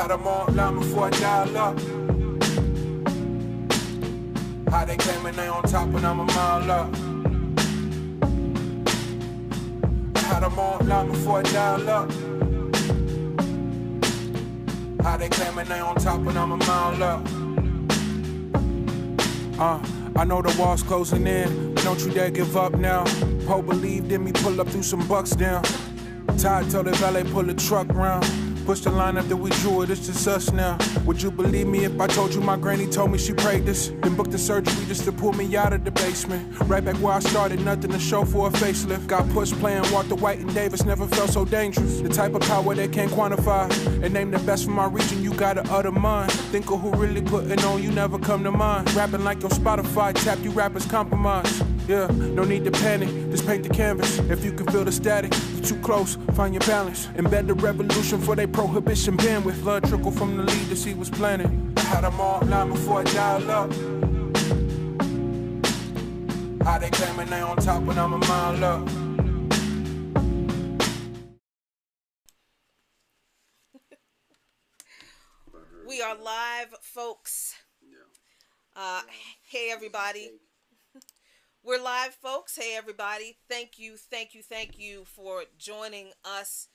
had them online before I dial up. How they claiming they on top and I'm a mile up. I had them online before I dial up. How they claiming they on top and I'm a mile up. I know the wall's closing in, but don't you dare give up now. Poe believed in me, pull up through some bucks down. Todd told the valet pull the truck round. Push the line up that we drew it, it's just us now. Would you believe me if I told you my granny told me she prayed this? Then booked the surgery just to pull me out of the basement. Right back where I started, nothing to show for a facelift. Got pushed playing Walter White and Davis, never felt so dangerous. The type of power they can't quantify. And name the best from my region, you gotta utter mine. Think of who really putting on, you never come to mind. Rapping like your Spotify, tap you rappers compromise. Yeah, no need to panic, just paint the canvas. If you can feel the static, you're too close, find your balance. Embed the revolution for they prohibition bandwidth. Blood trickle from the leaders he was planning. I had them all online before I dial up. How they claiming they on top when I'm a mile up. We are live, folks. Hey, everybody. We're live, folks. Hey, everybody. Thank you for joining us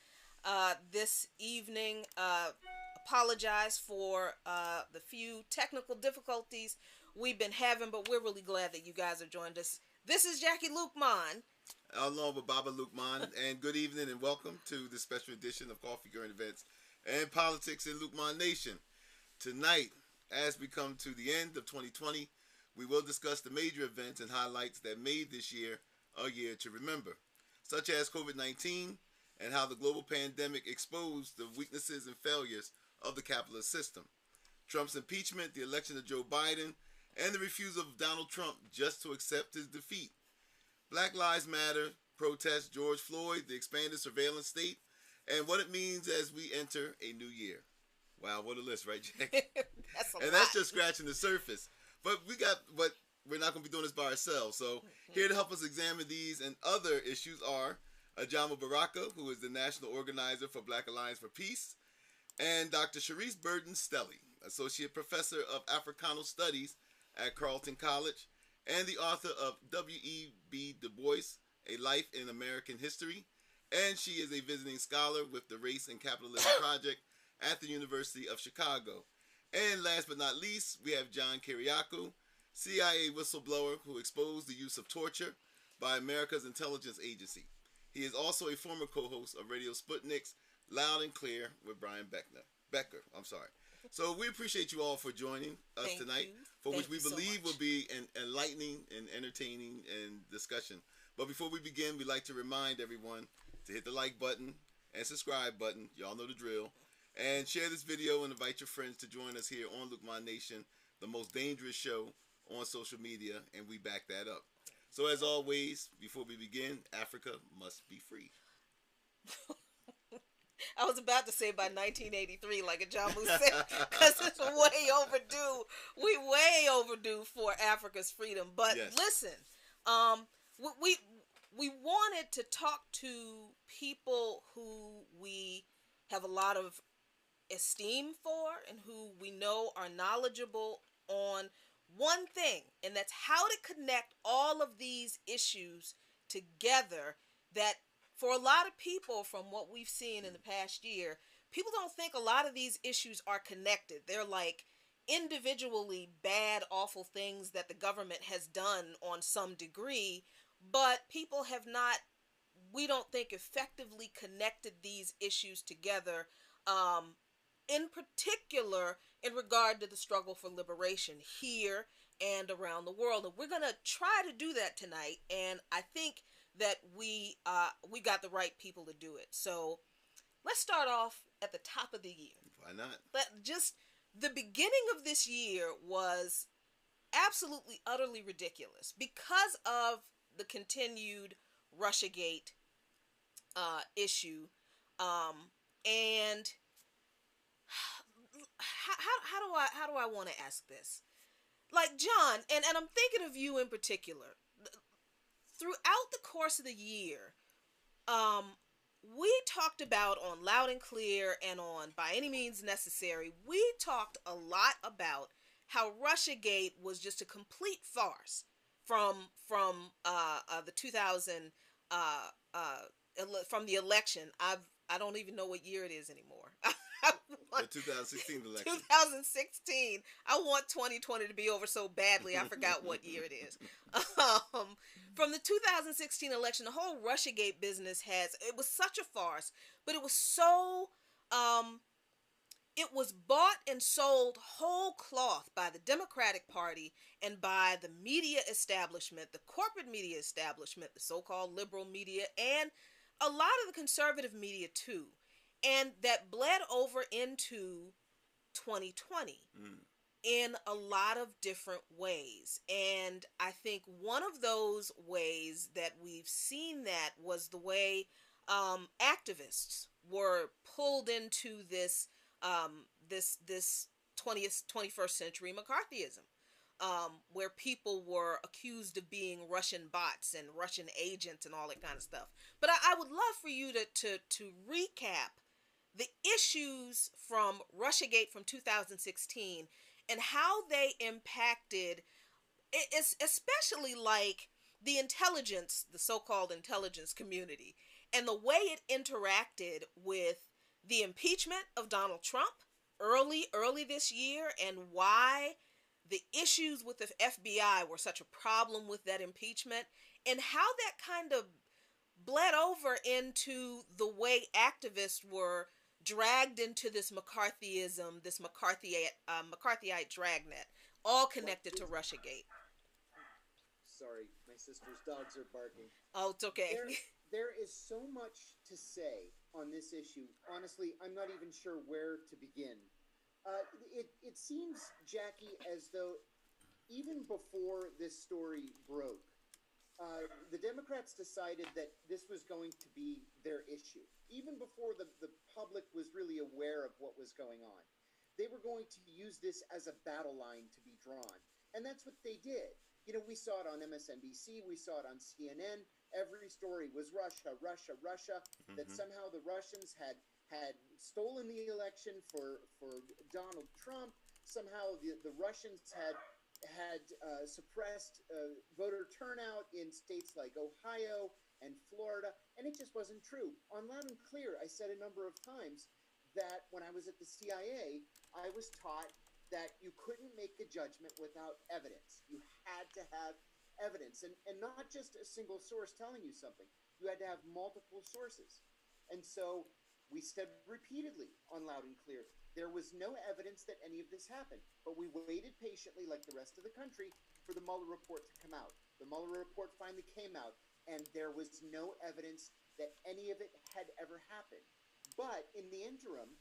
this evening. Apologize for the few technical difficulties we've been having, but we're really glad that you guys have joined us. This is Jackie Lukman. Along with Baba Lukman, and good evening and welcome to the special edition of Coffee, Current Events, and Politics in Lukman Nation. Tonight, as we come to the end of 2020, we will discuss the major events and highlights that made this year a year to remember, such as COVID-19 and how the global pandemic exposed the weaknesses and failures of the capitalist system, Trump's impeachment, the election of Joe Biden, and the refusal of Donald Trump just to accept his defeat, Black Lives Matter, protests, George Floyd, the expanded surveillance state, and what it means as we enter a new year. Wow, what a list, right, Jack? That's just scratching the surface. But we're not going to be doing this by ourselves. So here to help us examine these and other issues are Ajama Baraka, who is the national organizer for Black Alliance for Peace, and Dr. Sharice Burden-Stelly, associate professor of Africano Studies at Carleton College, and the author of W.E.B. Du Bois, A Life in American History, and she is a visiting scholar with the Race and Capitalism Project at the University of Chicago. And last but not least, we have John Kiriakou, CIA whistleblower who exposed the use of torture by America's intelligence agency. He is also a former co-host of Radio Sputnik's Loud and Clear with Brian Becker. So we appreciate you all for joining us tonight, which we believe will be an enlightening and entertaining and discussion. But before we begin, we'd like to remind everyone to hit the like button and subscribe button. Y'all know the drill. And share this video and invite your friends to join us here on Lukman Nation, the most dangerous show on social media, and we back that up. So as always, before we begin, Africa must be free. I was about to say by 1983, like Ajamu said, because it's way overdue. We way overdue for Africa's freedom. But yes. Listen, we wanted to talk to people who we have a lot of esteem for and who we know are knowledgeable on one thing, and that's how to connect all of these issues together. That for a lot of people, from what we've seen in the past year, people don't think a lot of these issues are connected. They're like individually bad, awful things that the government has done on some degree, but people have not, we don't think, effectively connected these issues together, in particular in regard to the struggle for liberation here and around the world. And we're going to try to do that tonight, and I think that we got the right people to do it. So let's start off at the top of the year. Why not? But just the beginning of this year was absolutely, utterly ridiculous because of the continued Russiagate issue, and how do I want to ask this? Like, John, and I'm thinking of you in particular. Throughout the course of the year, we talked about on Loud and Clear and on By Any Means Necessary, we talked a lot about how Russiagate was just a complete farce from the 2000 from the election. I don't even know what year it is anymore. The 2016 election. 2016. I want 2020 to be over so badly. I forgot what year it is. From the 2016 election, the whole Russiagate business it was such a farce, but it was so, it was bought and sold whole cloth by the Democratic Party and by the media establishment, the corporate media establishment, the so-called liberal media, and a lot of the conservative media too. And that bled over into 2020 in a lot of different ways. And I think one of those ways that we've seen that was the way activists were pulled into this 21st century McCarthyism, where people were accused of being Russian bots and Russian agents and all that kind of stuff. But I would love for you to recap the issues from Russiagate from 2016 and how they impacted, especially like the intelligence, the so-called intelligence community, and the way it interacted with the impeachment of Donald Trump early this year, and why the issues with the FBI were such a problem with that impeachment, and how that kind of bled over into the way activists were dragged into this McCarthyism, this McCarthyite dragnet, all connected to Russiagate. Sorry, my sister's dogs are barking. Oh, it's okay. There is so much to say on this issue. Honestly, I'm not even sure where to begin. It seems, Jackie, as though even before this story broke, the Democrats decided that this was going to be their issue. Even before the public was really aware of what was going on, they were going to use this as a battle line to be drawn. And that's what they did. You know, we saw it on MSNBC, we saw it on CNN. Every story was Russia, that somehow the Russians had stolen the election for Donald Trump. Somehow the Russians had suppressed voter turnout in states like Ohio and Florida, and it just wasn't true. On Loud and Clear, I said a number of times that when I was at the CIA, I was taught that you couldn't make a judgment without evidence. You had to have evidence, and not just a single source telling you something. You had to have multiple sources. And so we said repeatedly on Loud and Clear, there was no evidence that any of this happened, but we waited patiently, like the rest of the country, for the Mueller report to come out. The Mueller report finally came out, and there was no evidence that any of it had ever happened. But in the interim,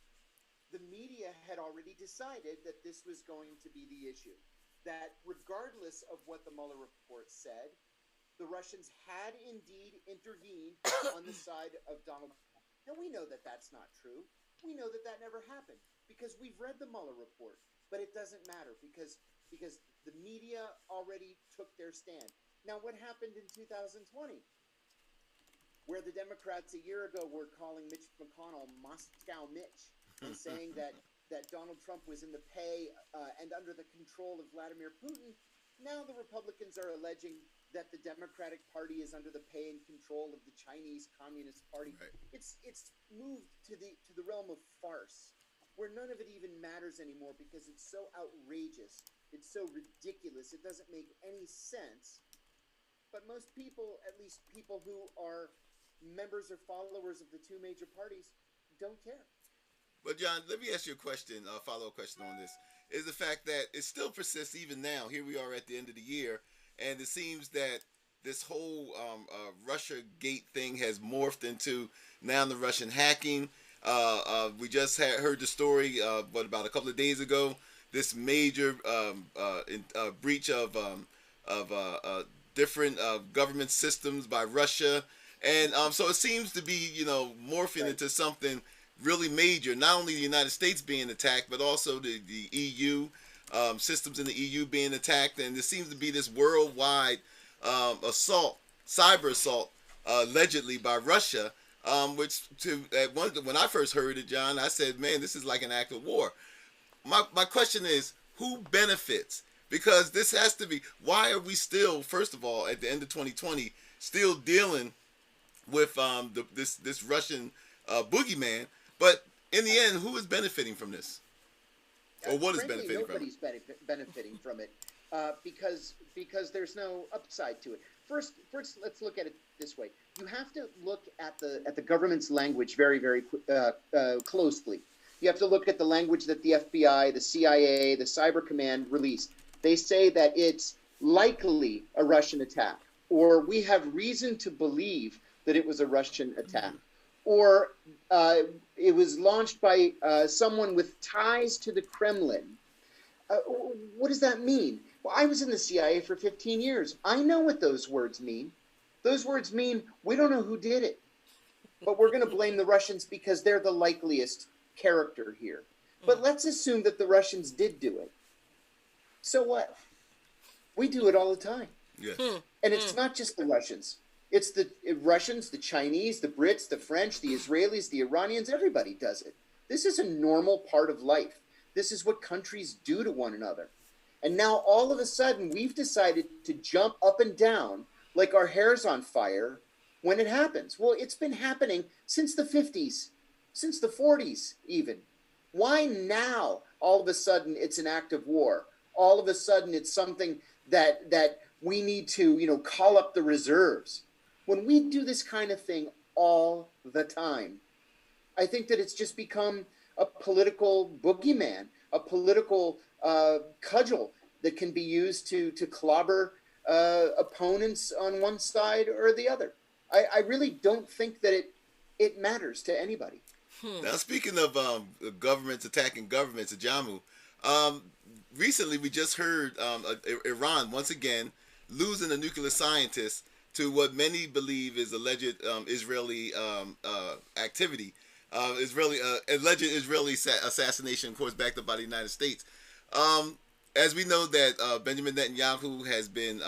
the media had already decided that this was going to be the issue. That regardless of what the Mueller report said, the Russians had indeed intervened on the side of Donald Trump. Now, we know that that's not true. We know that that never happened because we've read the Mueller report. But it doesn't matter because the media already took their stand. Now, what happened in 2020? Where the Democrats a year ago were calling Mitch McConnell Moscow Mitch and saying that Donald Trump was in the pay and under the control of Vladimir Putin. Now the Republicans are alleging that the Democratic Party is under the pay and control of the Chinese Communist Party. Right. It's moved to the realm of farce, where none of it even matters anymore because it's so outrageous. It's so ridiculous. It doesn't make any sense. But most people, at least people who are members or followers of the two major parties, don't care. But John, let me ask you a question, a follow-up question on this. Is the fact that it still persists even now. Here we are at the end of the year, and it seems that this whole Russiagate thing has morphed into now the Russian hacking. We just heard the story, about a couple of days ago, this major breach of different government systems by Russia. And so it seems to be, morphing into something really major. Not only the United States being attacked, but also the EU, systems in the EU being attacked. And there seems to be this worldwide assault, cyber assault, allegedly by Russia, which when I first heard it, John, I said, man, this is like an act of war. My question is, who benefits? Because this has to be, why are we still, first of all, at the end of 2020, still dealing with this Russian boogeyman? But in the end, who is benefiting from this? Or what Frankly, is benefiting from it? nobody's benefiting from it because there's no upside to it. First, let's look at it this way. You have to look at the government's language very, very closely. You have to look at the language that the FBI, the CIA, the Cyber Command released. They say that it's likely a Russian attack, or we have reason to believe that it was a Russian attack, or it was launched by someone with ties to the Kremlin. What does that mean? Well, I was in the CIA for 15 years. I know what those words mean. Those words mean we don't know who did it, but we're going to blame the Russians because they're the likeliest character here. But let's assume that the Russians did do it. So what? We do it all the time. Yes. And it's not just the Russians. It's the Russians, the Chinese, the Brits, the French, the Israelis, the Iranians. Everybody does it. This is a normal part of life. This is what countries do to one another. And now all of a sudden we've decided to jump up and down like our hair's on fire when it happens. Well, it's been happening since the 50s, since the 40s even. Why now all of a sudden it's an act of war? All of a sudden it's something that we need to, call up the reserves. When we do this kind of thing all the time, I think that it's just become a political boogeyman, a political cudgel that can be used to clobber opponents on one side or the other. I really don't think that it matters to anybody. Now, speaking of governments attacking governments, Ajamu, recently we just heard Iran once again losing a nuclear scientist to what many believe is alleged Israeli activity. Alleged Israeli assassination, of course, backed up by the United States. As we know that Benjamin Netanyahu has been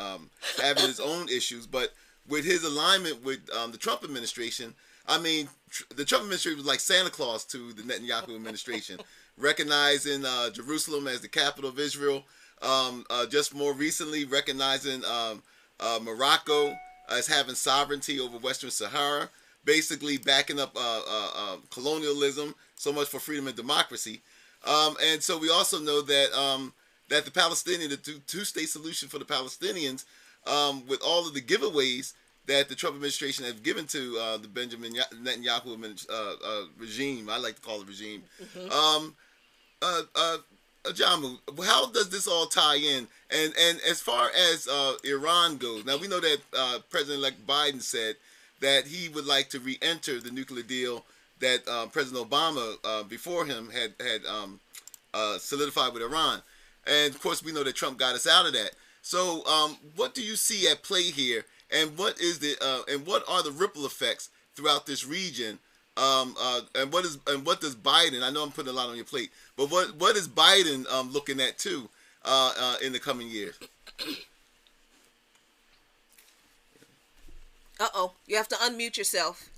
having his own issues, but with his alignment with the Trump administration, I mean, the Trump administration was like Santa Claus to the Netanyahu administration, recognizing Jerusalem as the capital of Israel. Just more recently, recognizing Morocco as having sovereignty over Western Sahara, basically backing up colonialism, so much for freedom and democracy. And so we also know that that the Palestinian, the two-state solution for the Palestinians, with all of the giveaways that the Trump administration have given to the Benjamin Netanyahu regime, I like to call it regime. Ajamu, how does this all tie in? And as far as Iran goes, now we know that President-elect Biden said that he would like to re-enter the nuclear deal that President Obama before him had solidified with Iran. And of course, we know that Trump got us out of that. So, what do you see at play here, and what are the ripple effects throughout this region? And what does Biden? I know I'm putting a lot on your plate, but what is Biden looking at too in the coming years? You have to unmute yourself.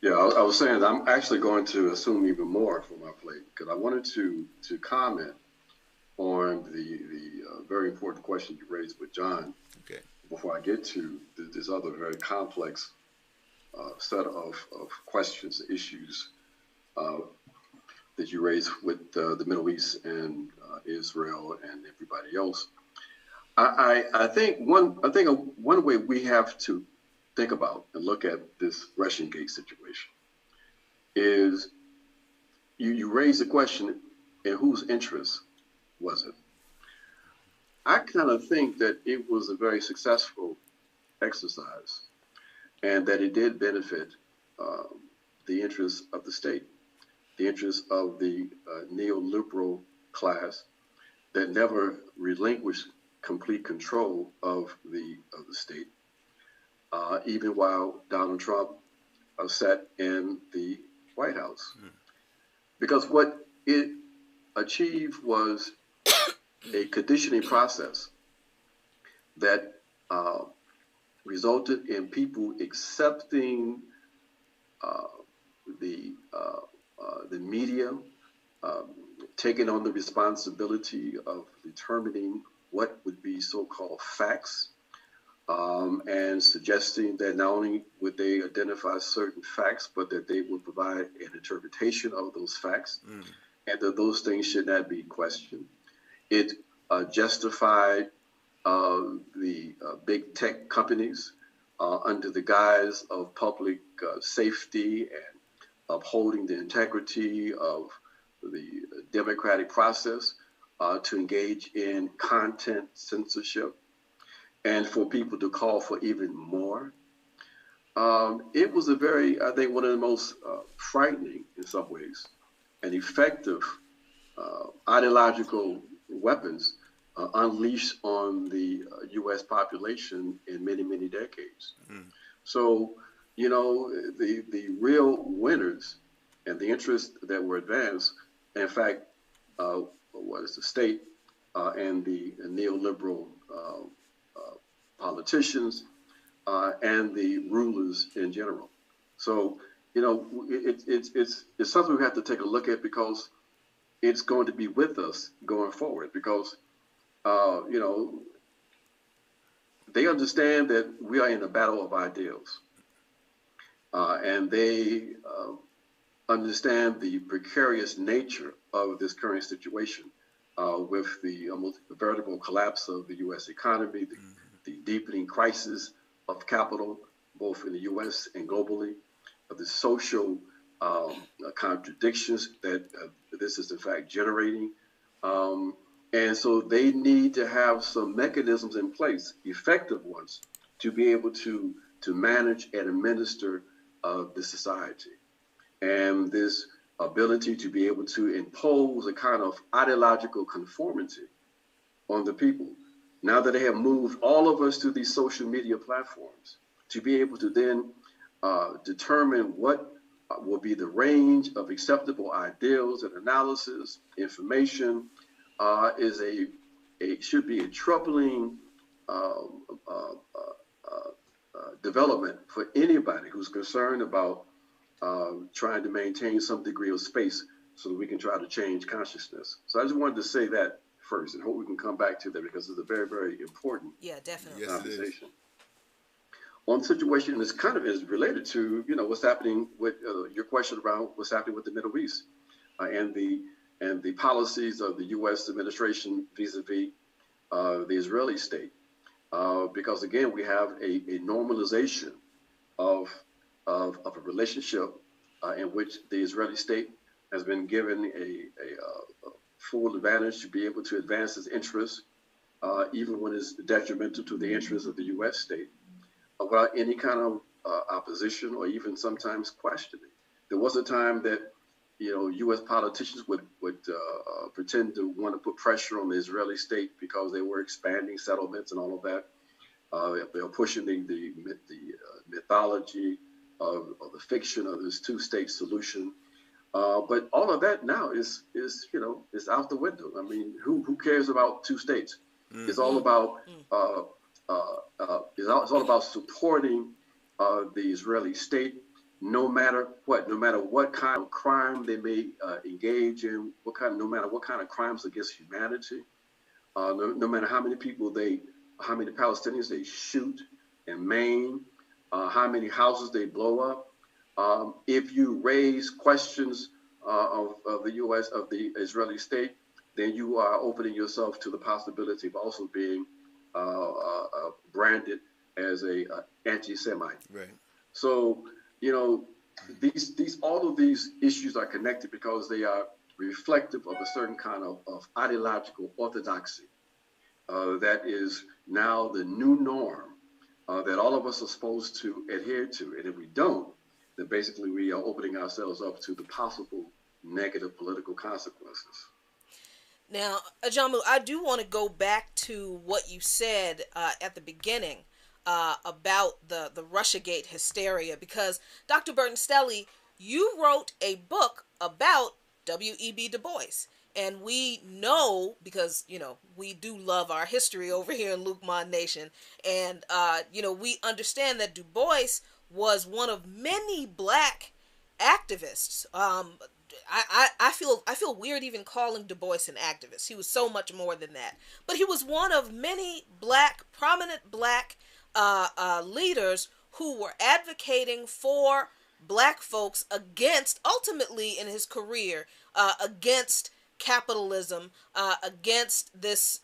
Yeah, I was saying that I'm actually going to assume even more for my plate because I wanted to comment on the very important question you raised with John. Okay. Before I get to this other very complex set of questions, issues that you raised with the Middle East and Israel and everybody else, I think one way we have to think about and look at this Russian Gate situation is you raise the question, in whose interest was it? I kind of think that it was a very successful exercise and that it did benefit the interests of the state, the interests of the neoliberal class that never relinquished complete control of the state, even while Donald Trump sat in the White House. Because what it achieved was a conditioning process that resulted in people accepting uh, the media, um, taking on the responsibility of determining what would be so-called facts, and suggesting that not only would they identify certain facts, but that they would provide an interpretation of those facts, and that those things should not be questioned. It justified the big tech companies under the guise of public safety and upholding the integrity of the democratic process to engage in content censorship and for people to call for even more. It was a very, I think, one of the most frightening, in some ways, and effective ideological weapons unleashed on the U.S. population in many, many decades. So, the real winners and the interests that were advanced, in fact, was the state and the neoliberal politicians and the rulers in general. So, it's something we have to take a look at because it's going to be with us going forward because, they understand that we are in a battle of ideals. And they understand the precarious nature of this current situation with the almost veritable collapse of the U.S. economy, the deepening crisis of capital, both in the U.S. and globally, the social contradictions that this is in fact generating. And so they need to have some mechanisms in place, effective ones, to be able to manage and administer the society. And this ability to be able to impose a kind of ideological conformity on the people. Now that they have moved all of us to these social media platforms, to be able to then determine what will be the range of acceptable ideals and analysis, information, should be a troubling development for anybody who's concerned about trying to maintain some degree of space so that we can try to change consciousness. So I just wanted to say that first and hope we can come back to that because it's a very, very important definitely conversation. On the situation, this kind of is related to, what's happening with your question around what's happening with the Middle East and the policies of the U.S. administration vis-a-vis the Israeli state. Because again, we have a normalization of a relationship in which the Israeli state has been given a full advantage to be able to advance its interests, even when it's detrimental to the interests of the U.S. state, without any kind of opposition or even sometimes questioning. There was a time that U.S. politicians would pretend to want to put pressure on the Israeli state because they were expanding settlements and all of that. They were pushing the mythology of the fiction of this two-state solution. But all of that now is out the window. I mean, who cares about two states? Mm-hmm. It's all about it's all about supporting the Israeli state. No matter what kind of crime they may engage in, no matter what kind of crimes against humanity, no matter how many Palestinians they shoot and maim, how many houses they blow up. If you raise questions of the Israeli state, then you are opening yourself to the possibility of also being branded as a anti-Semite. Right. So, all of these issues are connected because they are reflective of a certain kind of ideological orthodoxy that is now the new norm that all of us are supposed to adhere to. And if we don't, then basically we are opening ourselves up to the possible negative political consequences. Now, Ajamu, I do want to go back to what you said at the beginning about the Russiagate hysteria, because Dr. Burton Stelly, you wrote a book about W.E.B. Du Bois, And we know, because, we do love our history over here in Luqman Nation. And, we understand that Du Bois was one of many black activists. I feel weird even calling Du Bois an activist. He was so much more than that. But he was one of many prominent black leaders who were advocating for black folks against, ultimately in his career, against capitalism, against this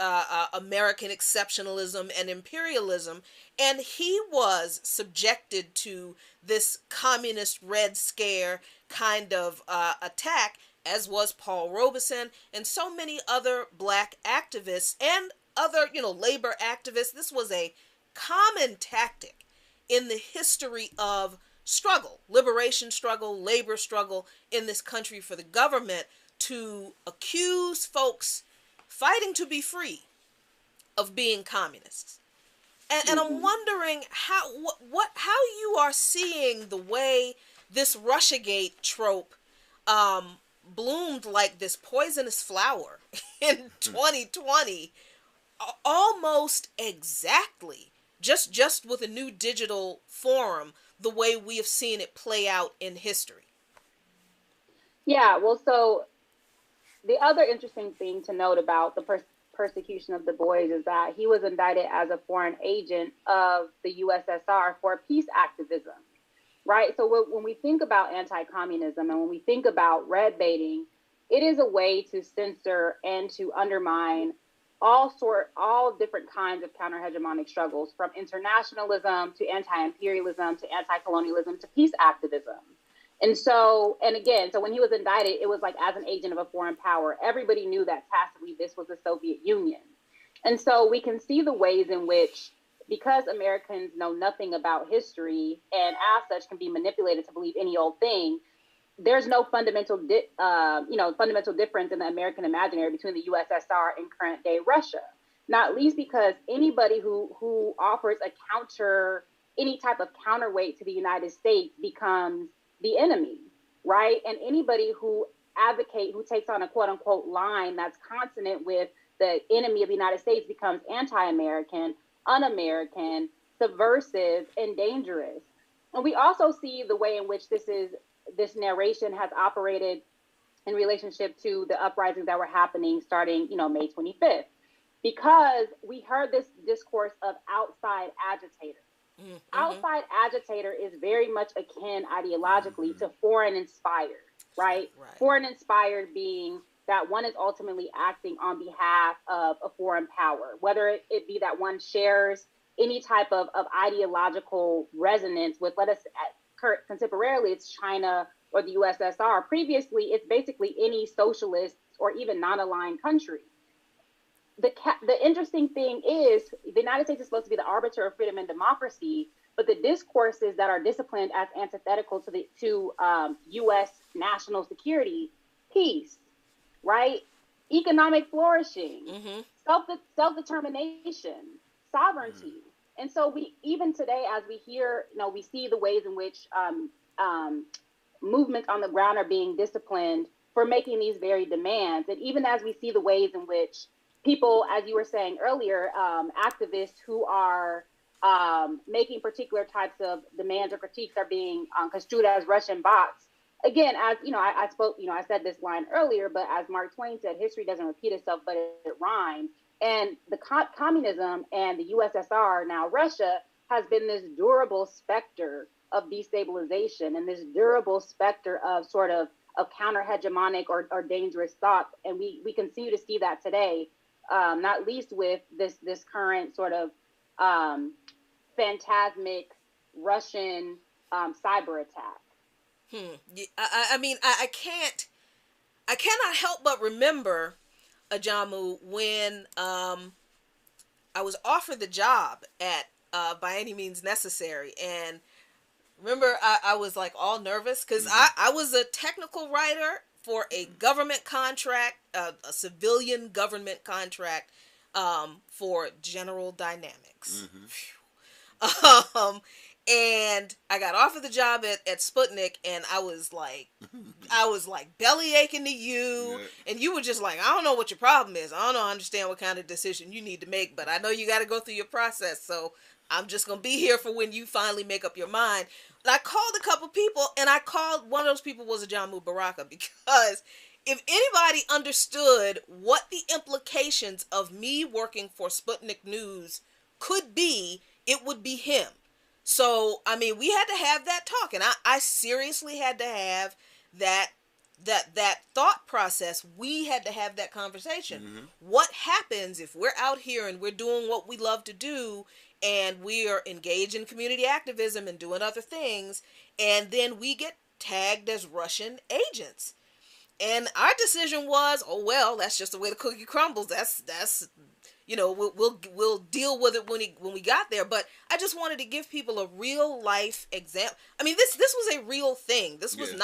American exceptionalism and imperialism. And he was subjected to this communist Red Scare kind of attack, as was Paul Robeson and so many other black activists and other, labor activists. This was a common tactic in the history of struggle, liberation struggle, labor struggle in this country, for the government to accuse folks fighting to be free of being communists. And I'm wondering how you are seeing the way this Russiagate trope bloomed like this poisonous flower in 2020, almost exactly, just with a new digital form, the way we have seen it play out in history. Yeah, well, so the other interesting thing to note about the persecution of Du Bois is that he was indicted as a foreign agent of the USSR for peace activism, right? So when we think about anti-communism and when we think about red baiting, it is a way to censor and to undermine all different kinds of counter-hegemonic struggles, from internationalism to anti-imperialism to anti-colonialism to peace activism. And so when he was indicted, it was like as an agent of a foreign power. Everybody knew that tacitly this was the Soviet Union. And so we can see the ways in which, because Americans know nothing about history and as such can be manipulated to believe any old thing, there's no fundamental difference in the American imaginary between the USSR and current day Russia. Not least because anybody who offers any type of counterweight to the United States becomes the enemy, right? And anybody who takes on a quote unquote line that's consonant with the enemy of the United States becomes anti-American, un-American, subversive, and dangerous. And we also see the way in which this narration has operated in relationship to the uprisings that were happening starting, May 25th, because we heard this discourse of outside agitator. Mm-hmm. Outside agitator is very much akin ideologically to foreign inspired, right? Foreign inspired being that one is ultimately acting on behalf of a foreign power, whether it be that one shares any type of ideological resonance with, contemporarily, it's China or the USSR. Previously, it's basically any socialist or even non-aligned country. The interesting thing is the United States is supposed to be the arbiter of freedom and democracy, but the discourses that are disciplined as antithetical to U.S. national security, peace, right? Economic flourishing, self-determination, sovereignty. And so even today, as we hear, we see the ways in which movements on the ground are being disciplined for making these very demands. And even as we see the ways in which people, as you were saying earlier, activists who are making particular types of demands or critiques are being construed as Russian bots. Again, as I said this line earlier, but as Mark Twain said, history doesn't repeat itself, but it rhymes. And the communism and the USSR, now Russia, has been this durable specter of destabilization and this durable specter of sort of counter-hegemonic or dangerous thought. And we continue to see that today, not least with this current sort of phantasmic Russian cyber attack. I cannot help but remember, Ajamu, when I was offered the job at By Any Means Necessary, and remember I was like all nervous because I was a technical writer for a government contract, a civilian government contract for General Dynamics. And I got offered the job at Sputnik, and I was like belly aching to you, and you were just like, I don't know what your problem is. I don't understand what kind of decision you need to make, but I know you got to go through your process, so I'm just going to be here for when you finally make up your mind. And I called a couple people, and one of those people was Ajamu Baraka, because if anybody understood what the implications of me working for Sputnik News could be, it would be him. So, I mean, we had to have that talk, and I seriously had to have that thought process. We had to have that conversation. Mm-hmm. What happens if we're out here and we're doing what we love to do, and we are engaged in community activism and doing other things, and then we get tagged as Russian agents? And our decision was, oh well, that's just the way the cookie crumbles. That's you know, we'll deal with it when we got there. But I just wanted to give people a real life example. I mean, this was a real thing. This was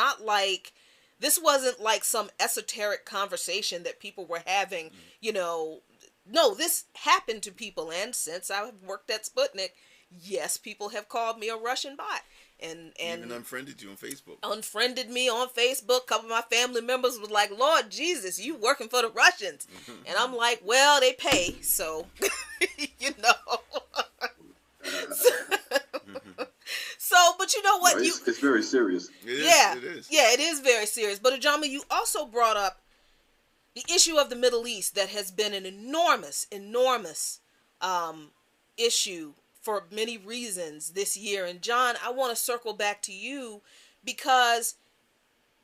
this wasn't like some esoteric conversation that people were having. Mm-hmm. You know, no, this happened to people. And since I have worked at Sputnik, yes, people have called me a Russian bot. And even unfriended you on Facebook. Unfriended me on Facebook. A couple of my family members was like, Lord Jesus, you working for the Russians. And I'm like, well, they pay, so you know. So, but you know what? No, it's very serious. It is. Yeah, it is very serious. But Ajama, you also brought up the issue of the Middle East that has been an enormous issue for many reasons this year. And John, I want to circle back to you, because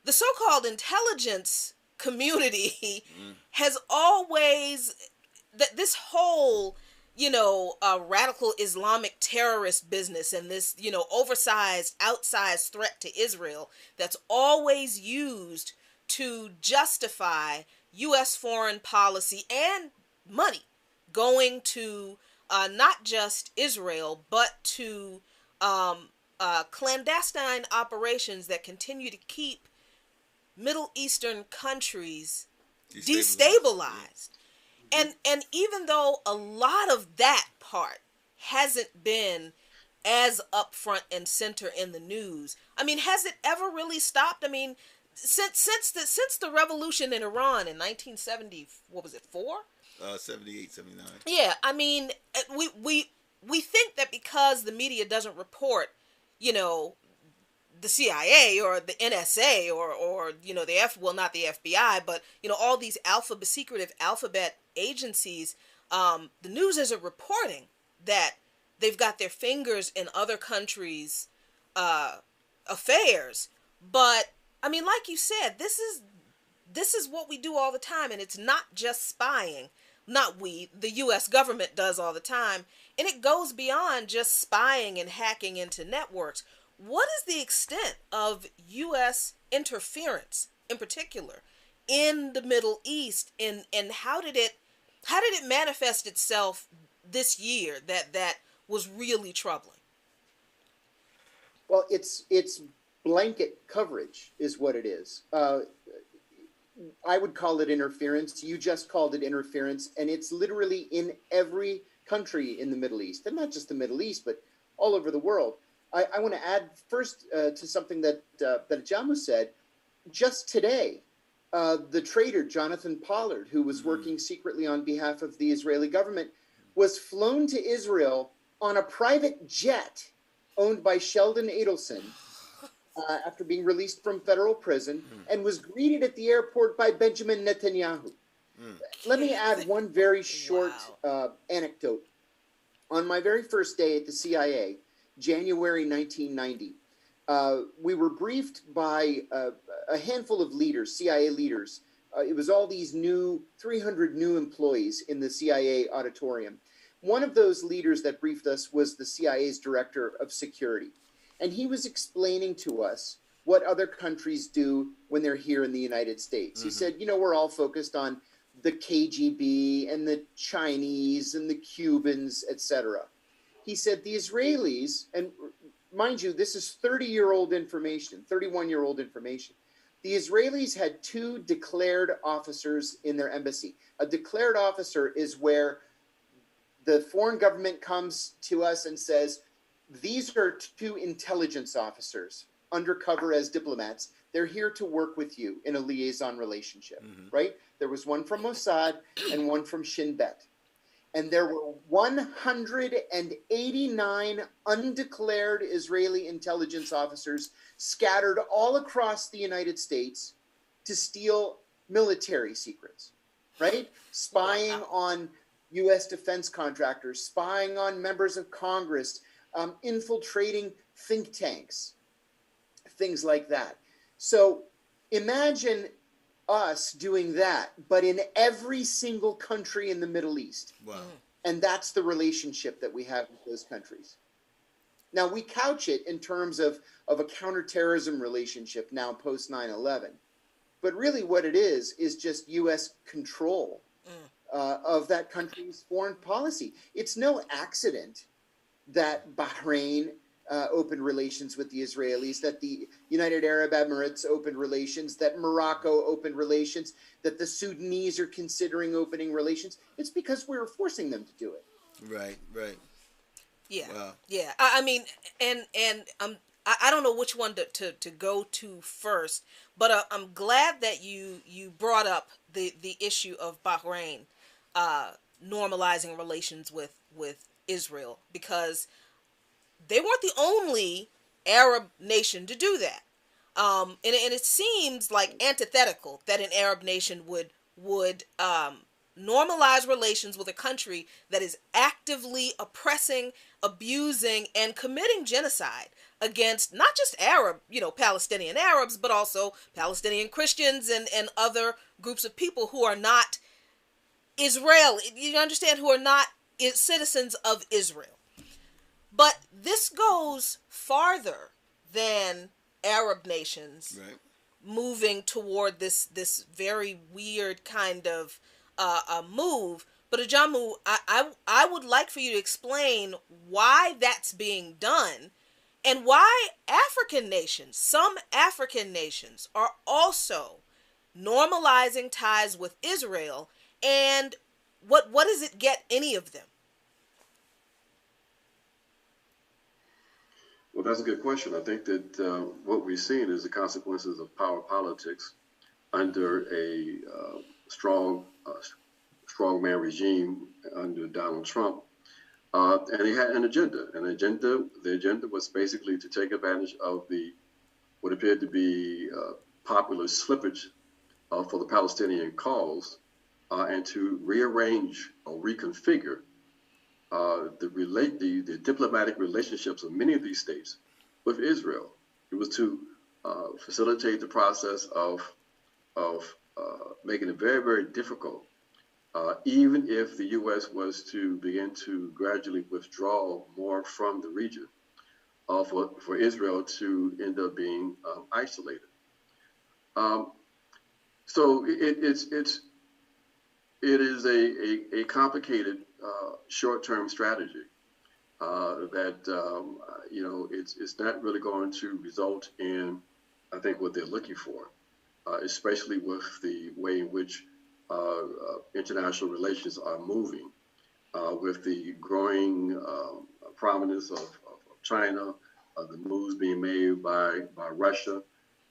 the so-called intelligence community has always, this whole, you know, radical Islamic terrorist business and this, you know, oversized, outsized threat to Israel that's always used to justify U.S. foreign policy and money going to not just Israel, but to clandestine operations that continue to keep Middle Eastern countries destabilized. And even though a lot of that part hasn't been as upfront and center in the news, I mean, has it ever really stopped? I mean, since the revolution in Iran in 1970, what was it, 78, 79. Yeah, I mean, we think that because the media doesn't report, you know, the CIA or the NSA or you know, not the FBI, but, you know, all these secretive alphabet agencies, the news isn't reporting that they've got their fingers in other countries' affairs. But, I mean, like you said, this is what we do all the time, and it's not just spying. Not we, the U.S. government does all the time, and it goes beyond just spying and hacking into networks. What is the extent of U.S. interference, in particular, in the Middle East, and how did it manifest itself this year that was really troubling? Well, it's blanket coverage is what it is. I would call it interference. You just called it interference, and it's literally in every country in the Middle East, and not just the Middle East, but all over the world. I want to add first to something that Ajamu said. Just today, the traitor Jonathan Pollard, who was working secretly on behalf of the Israeli government, was flown to Israel on a private jet owned by Sheldon Adelson after being released from federal prison, and was greeted at the airport by Benjamin Netanyahu. Let me add one very short anecdote. On my very first day at the CIA, January 1990, we were briefed by a handful of leaders, CIA leaders. It was all these 300 new employees in the CIA auditorium. One of those leaders that briefed us was the CIA's director of security. And he was explaining to us what other countries do when they're here in the United States. Mm-hmm. He said, you know, we're all focused on the KGB and the Chinese and the Cubans, etc. He said the Israelis, and mind you, this is 30-year-old information, 31-year-old information. The Israelis had 2 declared officers in their embassy. A declared officer is where the foreign government comes to us and says, these are two intelligence officers undercover as diplomats. They're here to work with you in a liaison relationship, right? There was one from Mossad and one from Shin Bet. And there were 189 undeclared Israeli intelligence officers scattered all across the United States to steal military secrets, right? Spying on U.S. defense contractors, spying on members of Congress, infiltrating think tanks, things like that. So imagine us doing that, but in every single country in the Middle East. Wow. And that's the relationship that we have with those countries. Now, we couch it in terms of a counterterrorism relationship now post 9/11. But really what it is just U.S. control of that country's foreign policy. It's no accident that Bahrain opened relations with the Israelis, that the United Arab Emirates opened relations, that Morocco opened relations, that the Sudanese are considering opening relations. It's because we're forcing them to do it. Right, right. Yeah, Wow. yeah. I mean, and I don't know which one to go to first, but I'm glad that you brought up the issue of Bahrain normalizing relations with Israel, because they weren't the only Arab nation to do that. And it seems like antithetical that an Arab nation would normalize relations with a country that is actively oppressing, abusing, and committing genocide against not just Palestinian Arabs, but also Palestinian Christians and other groups of people who are not Israeli, you understand, who are not citizens of Israel. But this goes farther than Arab nations moving toward this very weird kind of move. But Ajamu, I would like for you to explain why that's being done, and why some African nations are also normalizing ties with Israel, and what does it get any of them? Well, that's a good question. I think that what we've seen is the consequences of power politics under a strongman regime under Donald Trump. And he had an agenda. The agenda was basically to take advantage of what appeared to be popular slippage for the Palestinian cause, and to rearrange or reconfigure the diplomatic relationships of many of these states with Israel. It was to facilitate the process of making it very, very difficult, even if the U.S. was to begin to gradually withdraw more from the region, for Israel to end up being isolated. So it is a complicated short-term strategy that it's not really going to result in, I think, what they're looking for, especially with the way in which international relations are moving, with the growing prominence of China, the moves being made by Russia,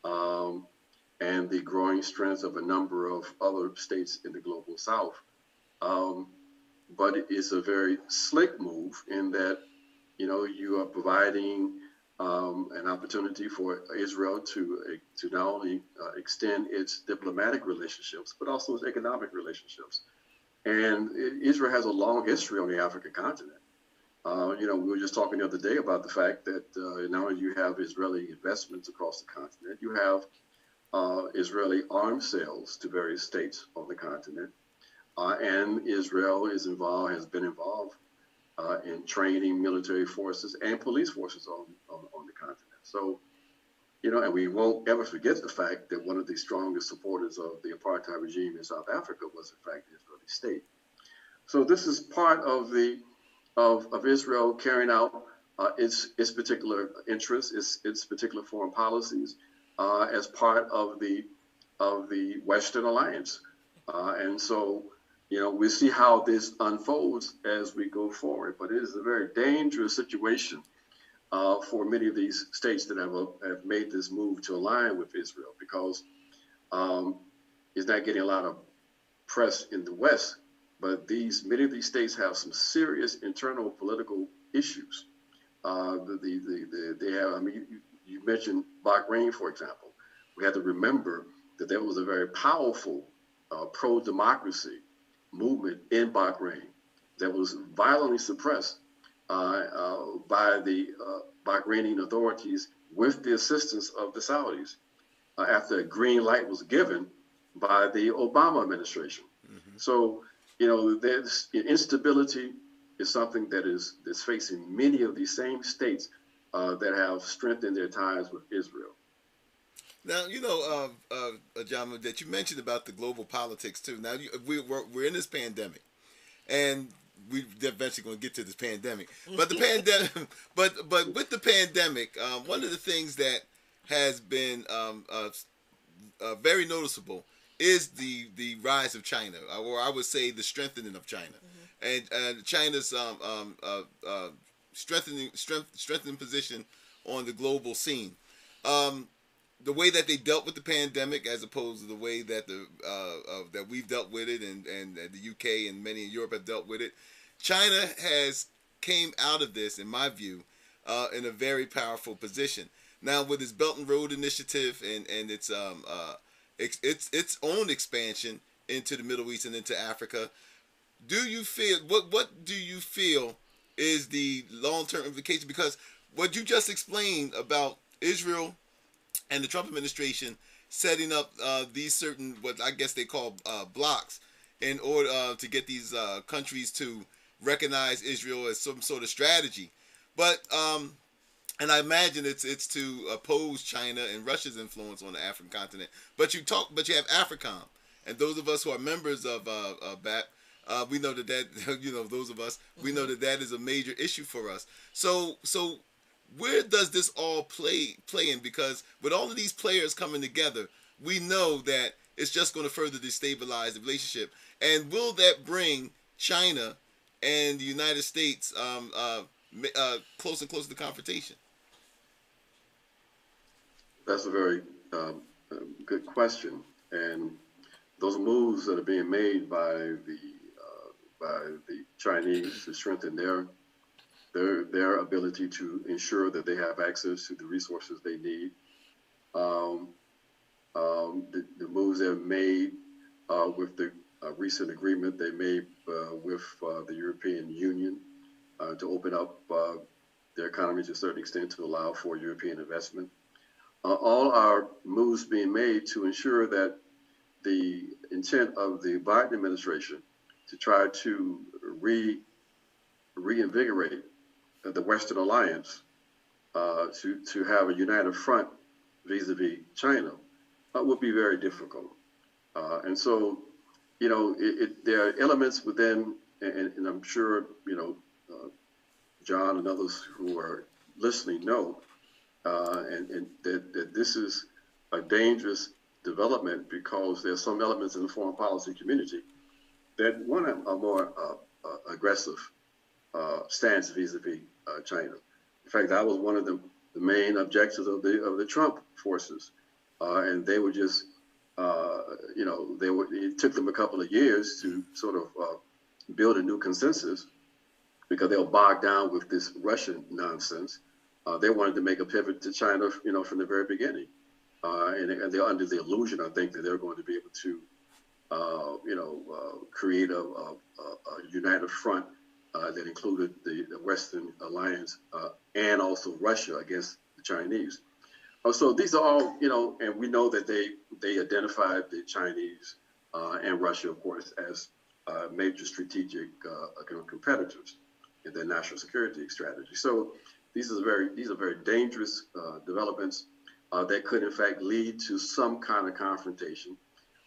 and the growing strength of a number of other states in the global South. But it is a very slick move in that, you are providing an opportunity for Israel to not only extend its diplomatic relationships, but also its economic relationships. And Israel has a long history on the African continent. We were just talking the other day about the fact that not only do you have Israeli investments across the continent, you have Israeli arms sales to various states on the continent. And Israel has been involved in training military forces and police forces on the continent. So, and we won't ever forget the fact that one of the strongest supporters of the apartheid regime in South Africa was, in fact, the Israeli state. So this is part of of Israel carrying out its particular interests, its particular foreign policies, as part of the Western alliance. And so, we see how this unfolds as we go forward, but it is a very dangerous situation for many of these states that have made this move to align with Israel, because it's not getting a lot of press in the West, but many of these states have some serious internal political issues. They have. I mean, you mentioned Bahrain, for example. We have to remember that there was a very powerful pro-democracy movement in Bahrain that was violently suppressed by the Bahraini authorities with the assistance of the Saudis after a green light was given by the Obama administration. Mm-hmm. So, there's instability is something that's facing many of these same states that have strengthened their ties with Israel. Now, John, that you mentioned about the global politics too. Now, we're in this pandemic, and we're eventually going to get to this pandemic. But the pandemic, but with the pandemic, one of the things that has been very noticeable is the rise of China, or I would say the strengthening of China, and China's strengthening position on the global scene. The way that they dealt with the pandemic, as opposed to the way that that we've dealt with it, and the UK and many in Europe have dealt with it, China has came out of this, in my view, in a very powerful position. Now, with its Belt and Road Initiative and its own expansion into the Middle East and into Africa, do you feel what do you feel is the long-term implication? Because what you just explained about Israel and the Trump administration setting up these certain, what I guess they call blocks, in order to get these countries to recognize Israel as some sort of strategy. But and I imagine it's to oppose China and Russia's influence on the African continent. But you have AFRICOM, and those of us who are members of BAP, we know that those of us, we know that is a major issue for us. So where does this all play in? Because with all of these players coming together, we know that it's just going to further destabilize the relationship. And will that bring China and the United States closer and closer to confrontation? That's a very good question. And those moves that are being made by the Chinese to strengthen their ability to ensure that they have access to the resources they need. The moves they've made with the recent agreement they made with the European Union to open up their economy to a certain extent to allow for European investment. All our moves being made to ensure that the intent of the Biden administration to try to reinvigorate the Western alliance to have a united front vis-a-vis China would be very difficult. And so, there are elements within, and I'm sure, John and others who are listening know, and that this is a dangerous development, because there's some elements in the foreign policy community that want a more aggressive stance vis-a-vis China. In fact, that was one of the main objectives of the Trump forces, and they were just, it took them a couple of years to sort of build a new consensus, because they were bogged down with this Russian nonsense. They wanted to make a pivot to China, from the very beginning, and they're under the illusion, I think, that they're going to be able to, create a united front that included the Western alliance and also Russia against the Chinese. So these are all, and we know that they identified the Chinese and Russia, of course, as major strategic competitors in their national security strategy. So these are very dangerous developments that could, in fact, lead to some kind of confrontation.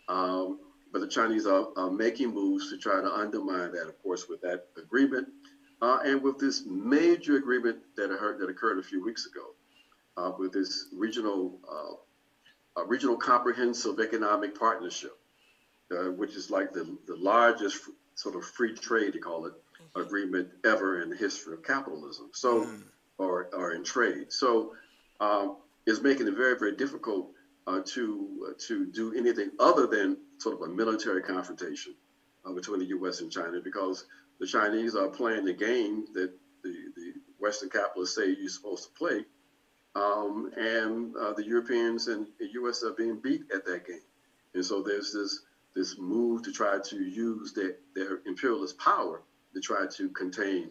But the Chinese are making moves to try to undermine that, of course, with that agreement and with this major agreement that occurred a few weeks ago with this regional comprehensive economic partnership, which is like the largest sort of free trade, they call it, agreement ever in the history of capitalism. So or in trade. So it's making it very, very difficult to do anything other than sort of a military confrontation between the U.S. and China, because the Chinese are playing the game that the Western capitalists say you're supposed to play, and the Europeans and the U.S. are being beat at that game. And so there's this move to try to use their imperialist power to try to contain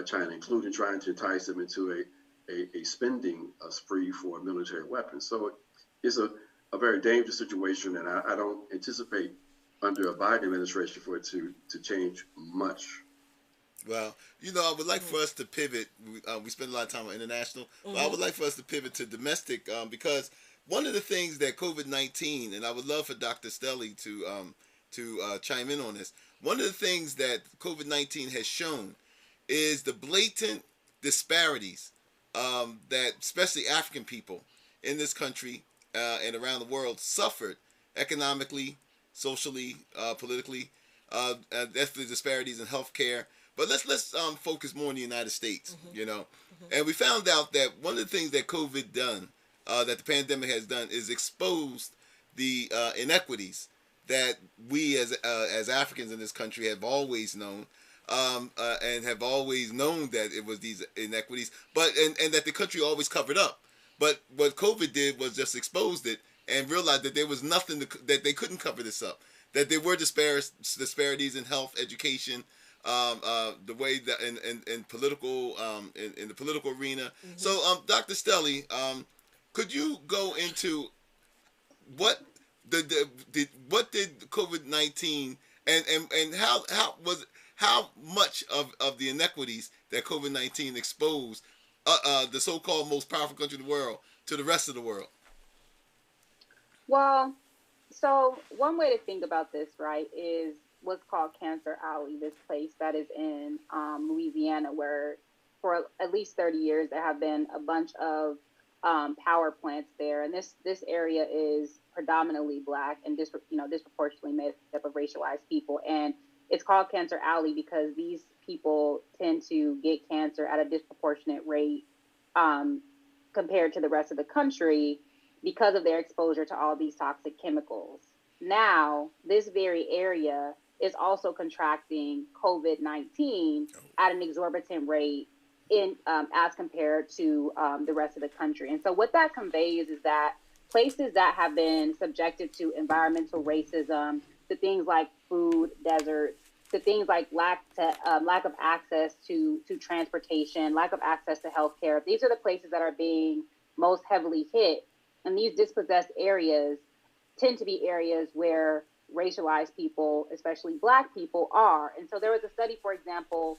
China, including trying to entice them into a spending spree for military weapons. So it's a very dangerous situation, and I don't anticipate under a Biden administration for it to change much. Well, I would like for us to pivot. We spend a lot of time on international, but I would like for us to pivot to domestic because one of the things that COVID-19, and I would love for Dr. Stelly to chime in on this. One of the things that COVID-19 has shown is the blatant disparities that especially African people in this country and around the world suffered economically, socially, politically. That's the disparities in healthcare. But let's focus more on the United States, And we found out that one of the things that COVID done, that the pandemic has done, is exposed the inequities that we as Africans in this country have always known, and have always known that it was these inequities, but and that the country always covered up. But what COVID did was just exposed it and realized that there was nothing that they couldn't cover this up. That there were disparities in health, education, the way that in political in the political arena. So, Dr. Stelly, could you go into what what did COVID-19 and how much of the inequities that COVID-19 exposed the so-called most powerful country in the world to the rest of the world? Well, so one way to think about this, right, is what's called Cancer Alley, this place that is in Louisiana, where for at least 30 years there have been a bunch of power plants there, and this area is predominantly Black and disproportionately made up of racialized people. And it's called Cancer Alley because these people tend to get cancer at a disproportionate rate compared to the rest of the country because of their exposure to all these toxic chemicals. Now, this very area is also contracting COVID-19 at an exorbitant rate as compared to the rest of the country. And so what that conveys is that places that have been subjected to environmental racism, to things like food deserts, to things like lack of access to transportation, lack of access to healthcare, these are the places that are being most heavily hit. And these dispossessed areas tend to be areas where racialized people, especially Black people, are. And so there was a study, for example,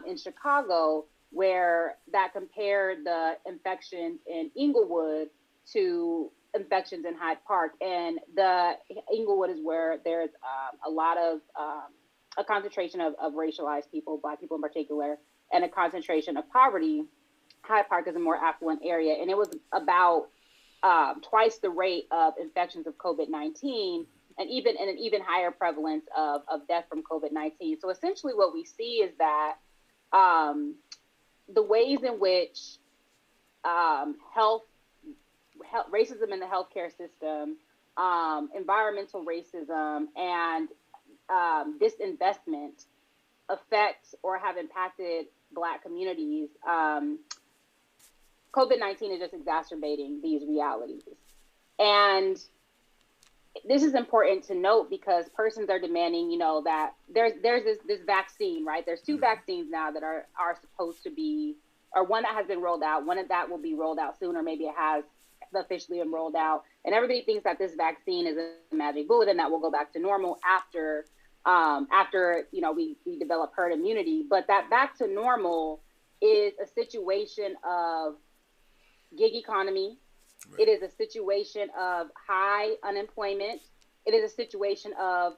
in Chicago, where that compared the infections in Inglewood to infections in Hyde Park. And the Inglewood is where there's a lot of a concentration of racialized people, Black people in particular, and a concentration of poverty. Hyde Park is a more affluent area, and it was about twice the rate of infections of COVID-19, and an even higher prevalence of death from COVID-19. So essentially what we see is that the ways in which racism in the healthcare system, environmental racism, and disinvestment affect or have impacted Black communities, COVID-19 is just exacerbating these realities. And this is important to note because persons are demanding, that there's this vaccine, right? There's two vaccines now that are supposed to be, or one that has been rolled out, one of that will be rolled out soon, or maybe it has officially been rolled out. And everybody thinks that this vaccine is a magic bullet and that will go back to normal after we develop herd immunity. But that back to normal is a situation of gig economy. Right. It is a situation of high unemployment. It is a situation of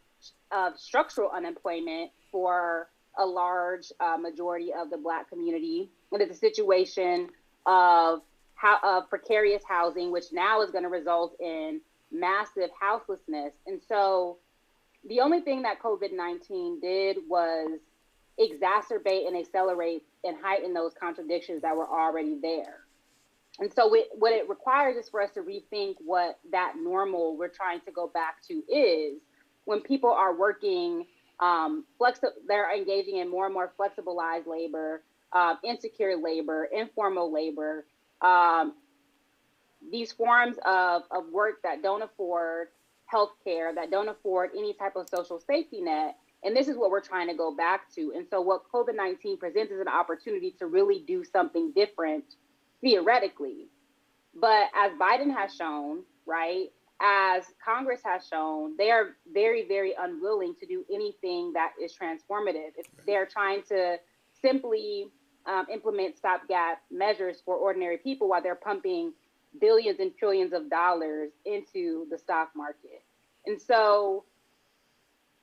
structural unemployment for a large majority of the Black community. It is a situation of precarious housing, which now is going to result in massive houselessness. And so the only thing that COVID-19 did was exacerbate and accelerate and heighten those contradictions that were already there. And so what it requires is for us to rethink what that normal we're trying to go back to is, when people are working, they're engaging in more and more flexibilized labor, insecure labor, informal labor, these forms of work that don't afford health care, that don't afford any type of social safety net. And this is what we're trying to go back to. And so what COVID-19 presents is an opportunity to really do something different theoretically. But as Biden has shown, right, as Congress has shown, they are very, very unwilling to do anything that is transformative. They're trying to simply implement stopgap measures for ordinary people while they're pumping billions and trillions of dollars into the stock market. And so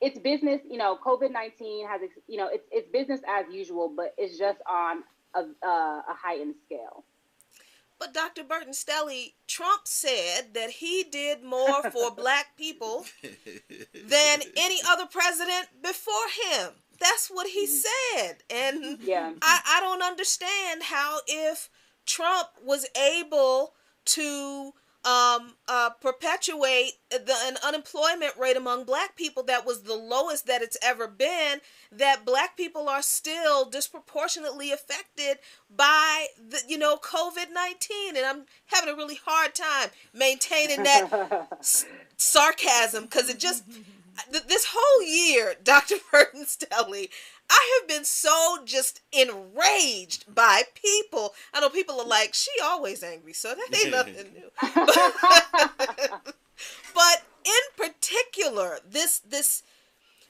it's business, COVID-19 has, it's business as usual, but it's just on a heightened scale. But Dr. Burton Stelly, Trump said that he did more for black people than any other president before him. That's what he said. And yeah. I don't understand how, if Trump was able to perpetuate an unemployment rate among black people that was the lowest that it's ever been, that black people are still disproportionately affected by the, COVID-19. And I'm having a really hard time maintaining that sarcasm, because it just, this whole year, Dr. Burton Stelly, I have been so just enraged by people. I know people are like, she always angry, so that ain't nothing new. But in particular, this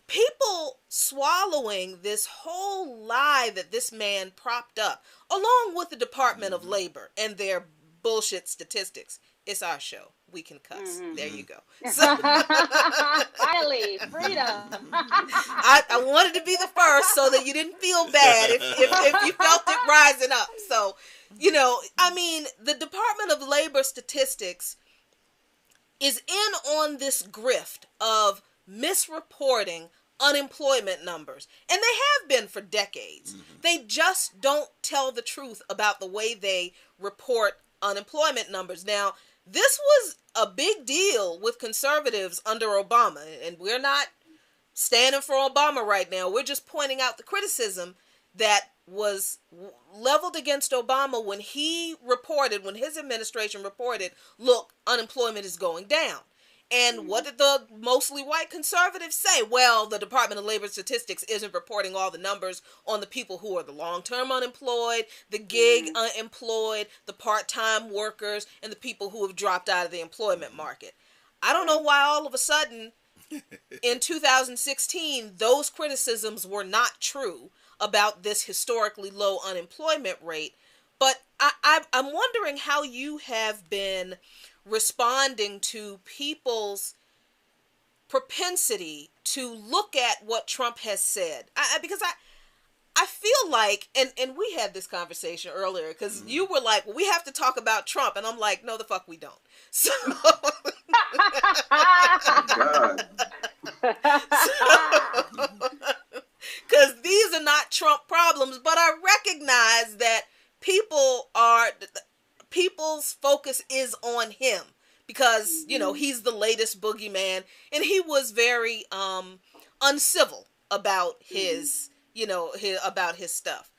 people swallowing this whole lie that this man propped up, along with the Department of Labor and their bullshit statistics. It's our show. We can cuss. Mm-hmm. There you go. So, finally, freedom. I wanted to be the first so that you didn't feel bad if you felt it rising up. So, the Department of Labor statistics is in on this grift of misreporting unemployment numbers. And they have been for decades. Mm-hmm. They just don't tell the truth about the way they report unemployment numbers. Now, this was a big deal with conservatives under Obama, and we're not standing for Obama right now. We're just pointing out the criticism that was leveled against Obama when his administration reported, look, unemployment is going down. And what did the mostly white conservatives say? Well, the Department of Labor Statistics isn't reporting all the numbers on the people who are the long-term unemployed, the gig unemployed, the part-time workers, and the people who have dropped out of the employment market. I don't know why all of a sudden in 2016 those criticisms were not true about this historically low unemployment rate. But I'm wondering how you have been responding to people's propensity to look at what Trump has said. Because I feel like, and we had this conversation earlier, because you were like, well, we have to talk about Trump. And I'm like, no, the fuck we don't. So, because these are not Trump problems, but I recognize that people's focus is on him because, he's the latest boogeyman, and he was very uncivil about his stuff.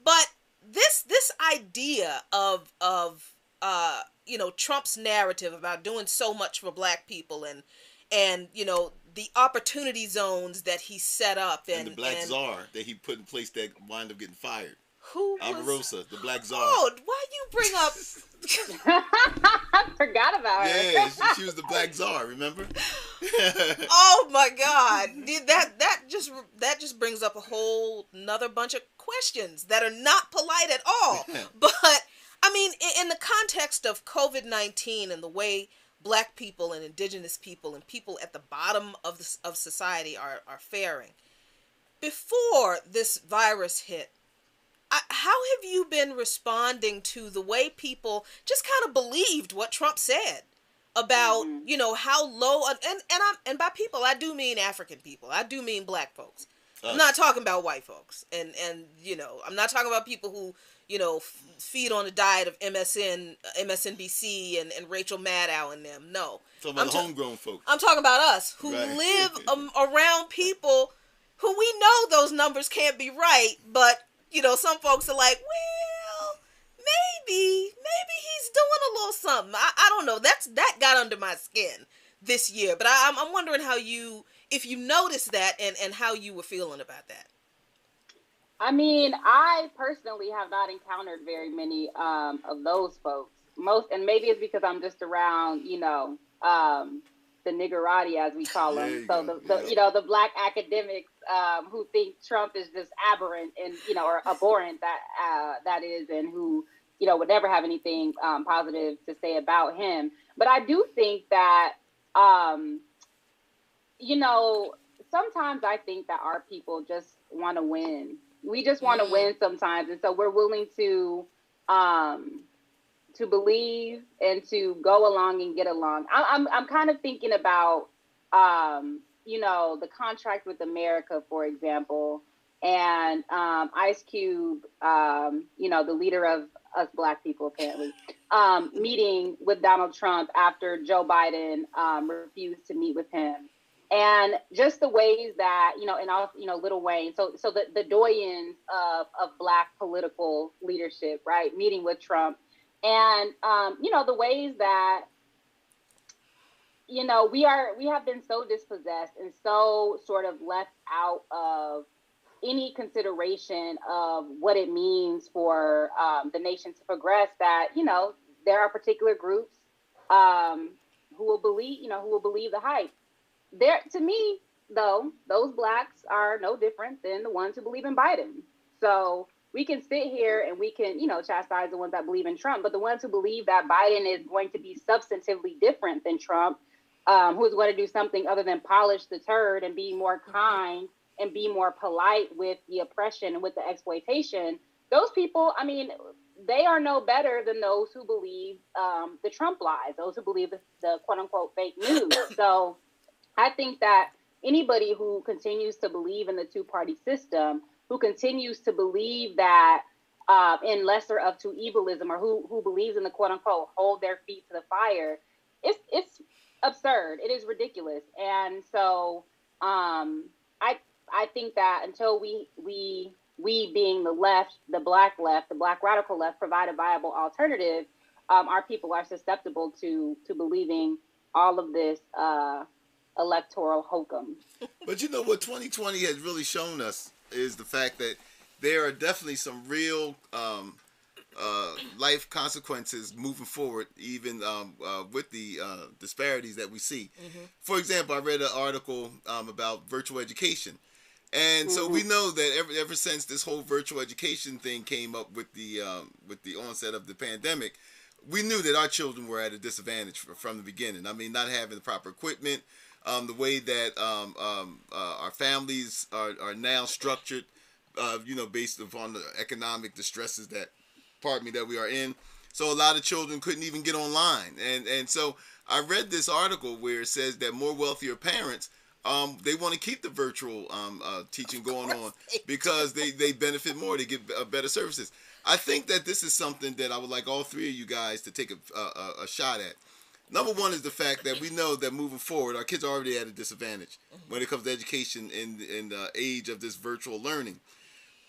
But this idea of Trump's narrative about doing so much for black people and the opportunity zones that he set up and the black czar that he put in place that wound up getting fired. Who Omarosa, the black czar. Oh, why you bring up? I forgot about her. Yeah, she was the black czar. Remember? Oh my God! That just brings up a whole another bunch of questions that are not polite at all. But I mean, in the context of COVID-19 and the way black people and indigenous people and people at the bottom of society are faring, before this virus hit, how have you been responding to the way people just kind of believed what Trump said about, how low, and by people, I do mean African people. I do mean black folks. I'm not talking about white folks, and I'm not talking about people who feed on a diet of MSNBC and Rachel Maddow and them. No, talking about homegrown folks. I'm talking about us who live around people who we know those numbers can't be right, but some folks are like, well, maybe he's doing a little something. I don't know. That got under my skin this year, but I'm wondering if you noticed that and how you were feeling about that. I mean, I personally have not encountered very many of those folks. And maybe it's because I'm just around, the niggerati, as we call them. So the black academics who think Trump is just aberrant and or abhorrent that is, and who would never have anything positive to say about him. But I do think that sometimes I think that our people just want to win. We just want to win sometimes, and so we're willing to believe and to go along and get along. I'm kind of thinking about the contract with America, for example, and Ice Cube, the leader of us black people apparently, meeting with Donald Trump after Joe Biden refused to meet with him. And just the ways that, and also, Lil Wayne, so the doyens of black political leadership, right, meeting with Trump. And, the ways that, we have been so dispossessed and so sort of left out of any consideration of what it means for the nation to progress, that, there are particular groups who will believe the hype. To me, though, those blacks are no different than the ones who believe in Biden. So we can sit here and we can, chastise the ones that believe in Trump, but the ones who believe that Biden is going to be substantively different than Trump, who is going to do something other than polish the turd and be more kind and be more polite with the oppression and with the exploitation, those people, I mean, they are no better than those who believe the Trump lies, those who believe the quote unquote fake news. So I think that anybody who continues to believe in the two-party system, who continues to believe that in lesser of two evilism, or who believes in the quote unquote hold their feet to the fire, it's absurd. It is ridiculous. And so I think that until we being the left, the black radical left, provide a viable alternative, our people are susceptible to believing all of this electoral hokum. But what 2020 has really shown us is the fact that there are definitely some real life consequences moving forward, even with the disparities that we see. Mm-hmm. For example, I read an article about virtual education. And so we know that ever since this whole virtual education thing came up with the onset of the pandemic, we knew that our children were at a disadvantage from the beginning. I mean, not having the proper equipment, the way that our families are now structured, based upon the economic distresses that we are in. So a lot of children couldn't even get online. And so I read this article where it says that more wealthier parents, they want to keep the virtual teaching going on because they benefit more. They get better services. I think that this is something that I would like all three of you guys to take a shot at. Number one is the fact that we know that moving forward, our kids are already at a disadvantage when it comes to education in the age of this virtual learning.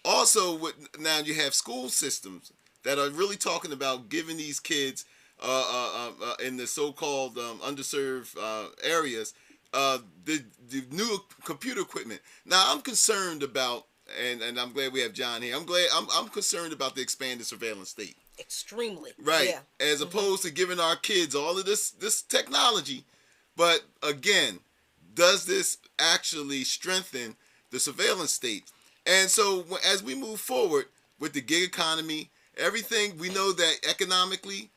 Also, now you have school systems that are really talking about giving these kids in the so-called underserved areas the new computer equipment. Now, I'm concerned about, and I'm glad we have John here. I'm concerned about the expanded surveillance state. Extremely. Right. Yeah. As opposed to giving our kids all of this technology. But again, does this actually strengthen the surveillance state? And so as we move forward with the gig economy, everything, we know that economically,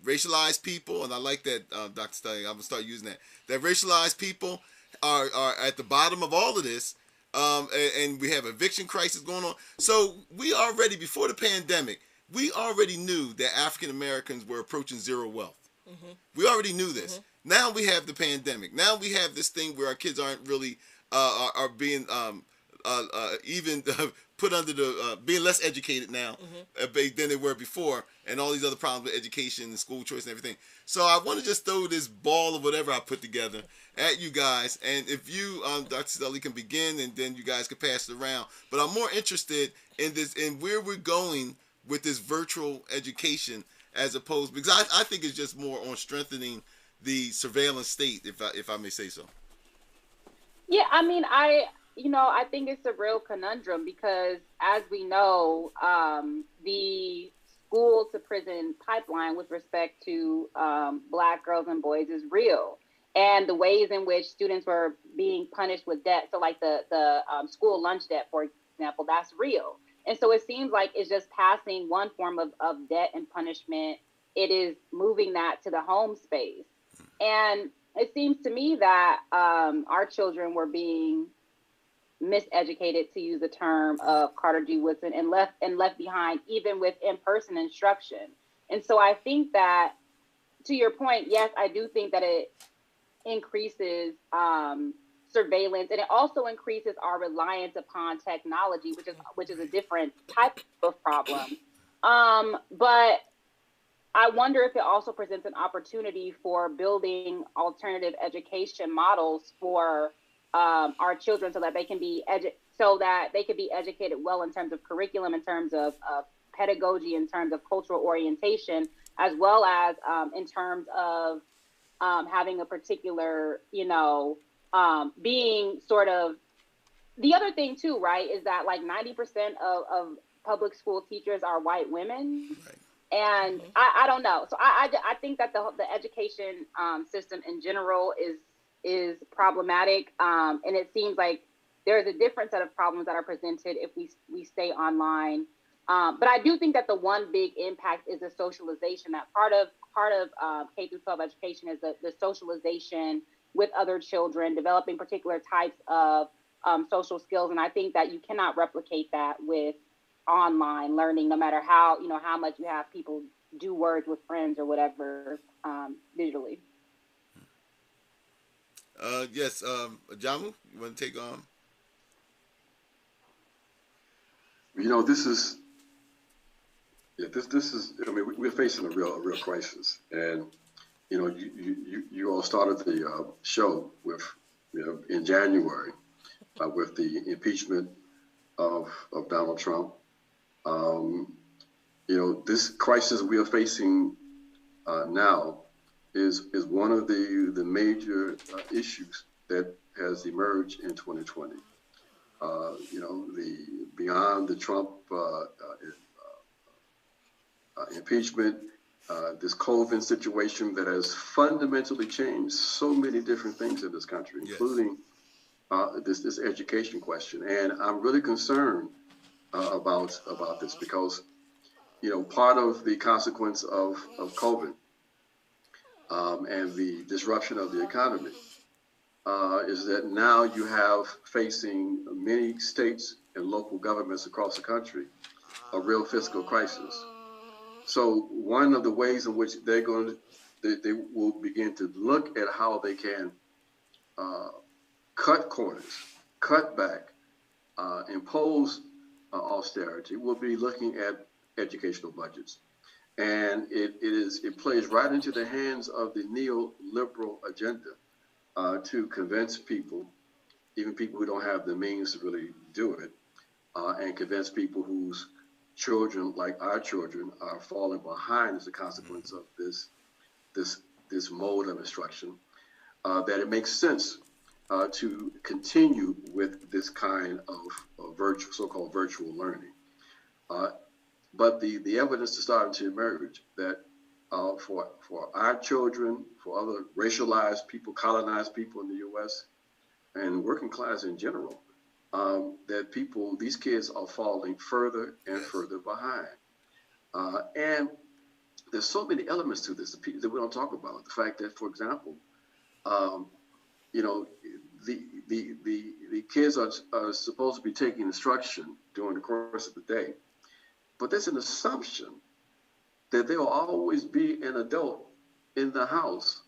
racialized people, and I like that, Dr. Stelling, I'm going to start using that racialized people are at the bottom of all of this. And we have eviction crisis going on. So we already, before the pandemic, we already knew that African Americans were approaching zero wealth. Mm-hmm. We already knew this. Mm-hmm. Now we have the pandemic. Now we have this thing where our kids aren't really are being even put under the being less educated now than they were before, and all these other problems with education and school choice and everything. So I want to just throw this ball of whatever I put together at you guys, and if you, Dr. Stelly, can begin, and then you guys can pass it around. But I'm more interested in this, in where we're going with this virtual education, as opposed, because I think it's just more on strengthening the surveillance state, if I may say so. Yeah, I mean, I think it's a real conundrum because, as we know, the school to prison pipeline with respect to Black girls and boys is real. And the ways in which students were being punished with debt, so like the school lunch debt, for example, that's real. And so it seems like it's just passing one form of debt and punishment. It is moving that to the home space. And it seems to me that our children were being miseducated, to use the term of Carter G. Woodson, and left behind, even with in-person instruction. And so I think that, to your point, yes, I do think that it increases surveillance, and it also increases our reliance upon technology, which is a different type of problem. But I wonder if it also presents an opportunity for building alternative education models for our children, so that they can be educated well in terms of curriculum, in terms of pedagogy, in terms of cultural orientation, as well as in terms of having a particular, being sort of, the other thing too, right, is that like 90% of public school teachers are white women. Right. And I don't know. So I think that the education system in general is problematic. And it seems like there's a different set of problems that are presented if we stay online. But I do think that the one big impact is the socialization. That part of K through 12 education is the socialization with other children, developing particular types of social skills. And I think that you cannot replicate that with online learning, no matter how much you have people do words with friends or whatever digitally. Yes, Jamu, you want to take on? This is. Yeah, this is. I mean, we're facing a real crisis, and you all started the show with in January with the impeachment of Donald Trump. This crisis we are facing now is one of the major issues that has emerged in 2020. The beyond the Trump impeachment, this COVID situation that has fundamentally changed so many different things in this country, including this education question. And I'm really concerned about this because, part of the consequence of COVID and the disruption of the economy is that now you have facing many states and local governments across the country a real fiscal crisis. So one of the ways in which they will begin to look at how they can cut corners, cut back, impose austerity will be looking at educational budgets. And it plays right into the hands of the neoliberal agenda to convince people, even people who don't have the means to really do it, and convince people whose children, like our children, are falling behind as a consequence of this mode of instruction, that it makes sense to continue with this kind of virtual, so-called virtual learning. But the evidence is starting to emerge that for our children, for other racialized people, colonized people in the U.S., and working class in general, that these kids are falling further and further behind. And there's so many elements to this that we don't talk about. The fact that, for example, the kids are supposed to be taking instruction during the course of the day, but there's an assumption that there will always be an adult in the house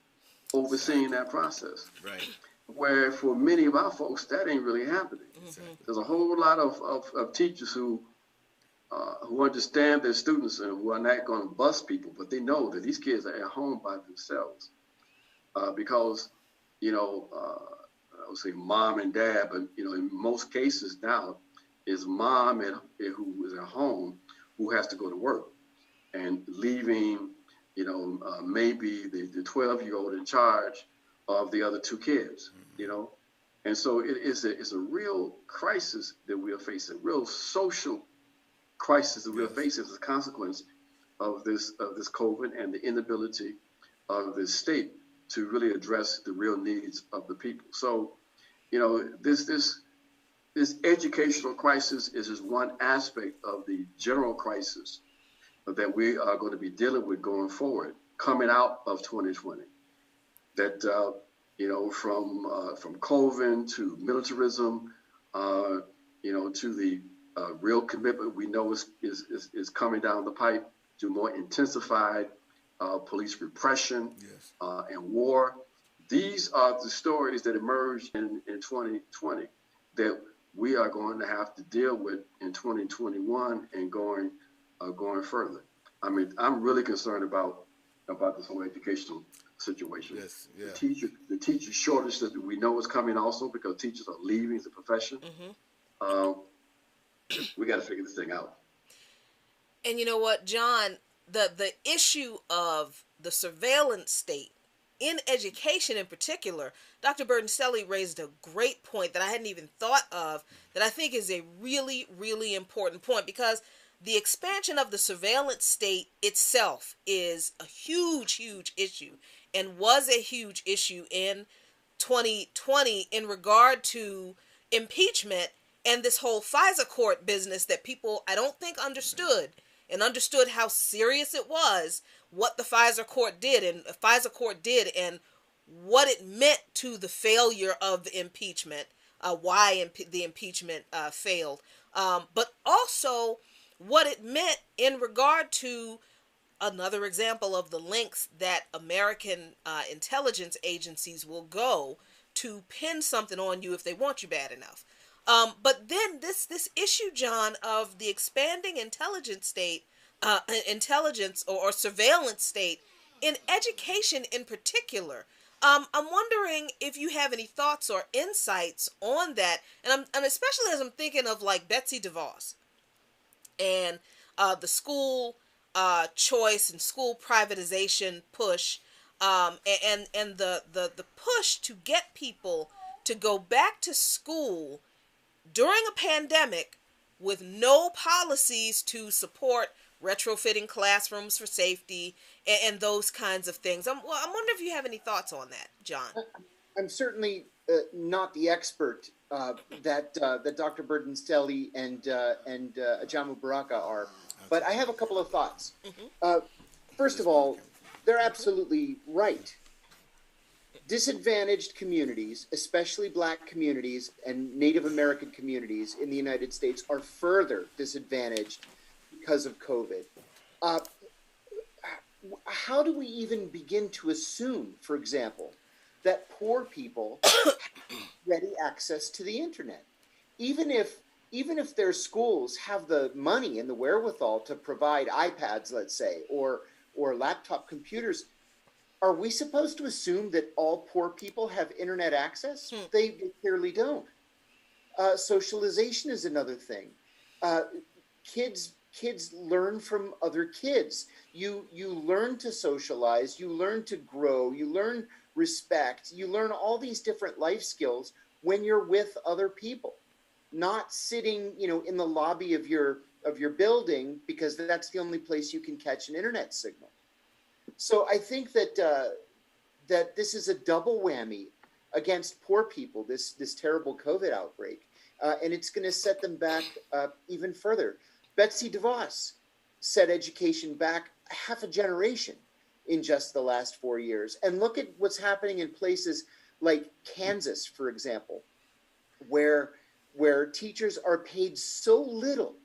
overseeing that process. Right. where for many of our folks, that ain't really happening. Mm-hmm. There's a whole lot of teachers who understand their students and who are not going to bust people, but they know that these kids are at home by themselves because, I would say mom and dad, but, in most cases now, is mom who is at home who has to go to work and leaving, maybe the 12-year-old in charge of the other two kids, And so it's a real crisis that we are facing, real social crisis that we are facing as a consequence of this COVID and the inability of the state to really address the real needs of the people. So, this educational crisis is just one aspect of the general crisis that we are going to be dealing with going forward, coming out of 2020. That from COVID to militarism, to the real commitment we know is coming down the pipe to more intensified police repression and war. These are the stories that emerged in 2020 that we are going to have to deal with in 2021 and going further. I mean, I'm really concerned about this whole educational situation. Yes, yeah. The teacher shortage that we know is coming also because teachers are leaving the profession. Mm-hmm. We got to figure this thing out. And you know what, John, the issue of the surveillance state in education in particular, Dr. Bertoncelli raised a great point that I hadn't even thought of that I think is a really, really important point, because the expansion of the surveillance state itself is a huge, huge issue and was a huge issue in 2020 in regard to impeachment and this whole FISA court business that people, I don't think, understood how serious it was, what the FISA court did and what it meant to the failure of the impeachment, why the impeachment failed, but also what it meant in regard to another example of the lengths that American intelligence agencies will go to pin something on you if they want you bad enough. But then this issue, John, of the expanding intelligence or surveillance state in education in particular. I'm wondering if you have any thoughts or insights on that, and especially as I'm thinking of like Betsy DeVos and the school choice and school privatization push, and the push to get people to go back to school during a pandemic with no policies to support retrofitting classrooms for safety and those kinds of things. I'm wondering if you have any thoughts on that, John. I'm certainly not the expert that Dr. Bertoncelli and Ajamu Baraka are, but I have a couple of thoughts. Mm-hmm. First of all, they're absolutely right. Disadvantaged communities, especially Black communities and Native American communities in the United States, are further disadvantaged because of COVID. How do we even begin to assume, for example, that poor people have ready access to the internet? Even if their schools have the money and the wherewithal to provide iPads, let's say, or laptop computers, are we supposed to assume that all poor people have internet access? They clearly don't. Socialization is another thing. Kids learn from other kids. You learn to socialize, you learn to grow, you learn respect, you learn all these different life skills when you're with other people, not sitting, in the lobby of your building because that's the only place you can catch an internet signal. So I think that that this is a double whammy against poor people, this terrible COVID outbreak, and it's going to set them back even further. Betsy DeVos set education back half a generation in just the last 4 years. And look at what's happening in places like Kansas, for example, where teachers are paid so little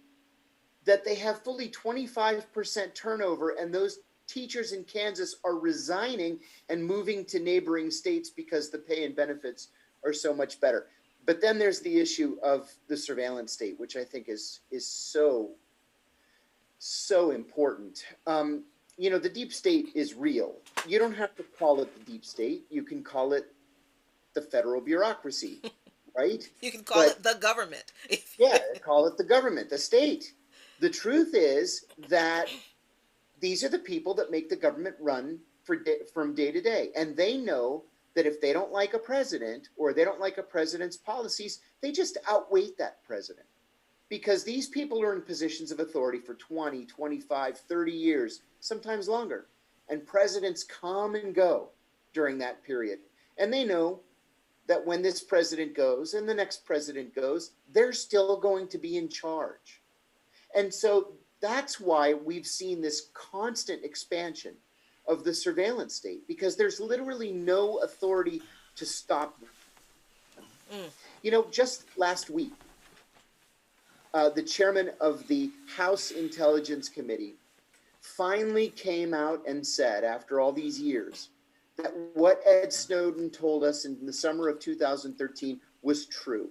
that they have fully 25% turnover, and those teachers in Kansas are resigning and moving to neighboring states because the pay and benefits are so much better. But then there's the issue of the surveillance state, which I think is so important. The deep state is real. You don't have to call it the deep state. You can call it the federal bureaucracy, right? You can call it the government. Yeah, call it the government, the state. The truth is that these are the people that make the government run from day to day. And they know that if they don't like a president or they don't like a president's policies, they just outweight that president. Because these people are in positions of authority for 20, 25, 30 years, sometimes longer. And presidents come and go during that period. And they know that when this president goes and the next president goes, they're still going to be in charge. And so that's why we've seen this constant expansion of the surveillance state, because there's literally no authority to stop them. Just last week, the chairman of the House Intelligence Committee finally came out and said, after all these years, that what Ed Snowden told us in the summer of 2013 was true.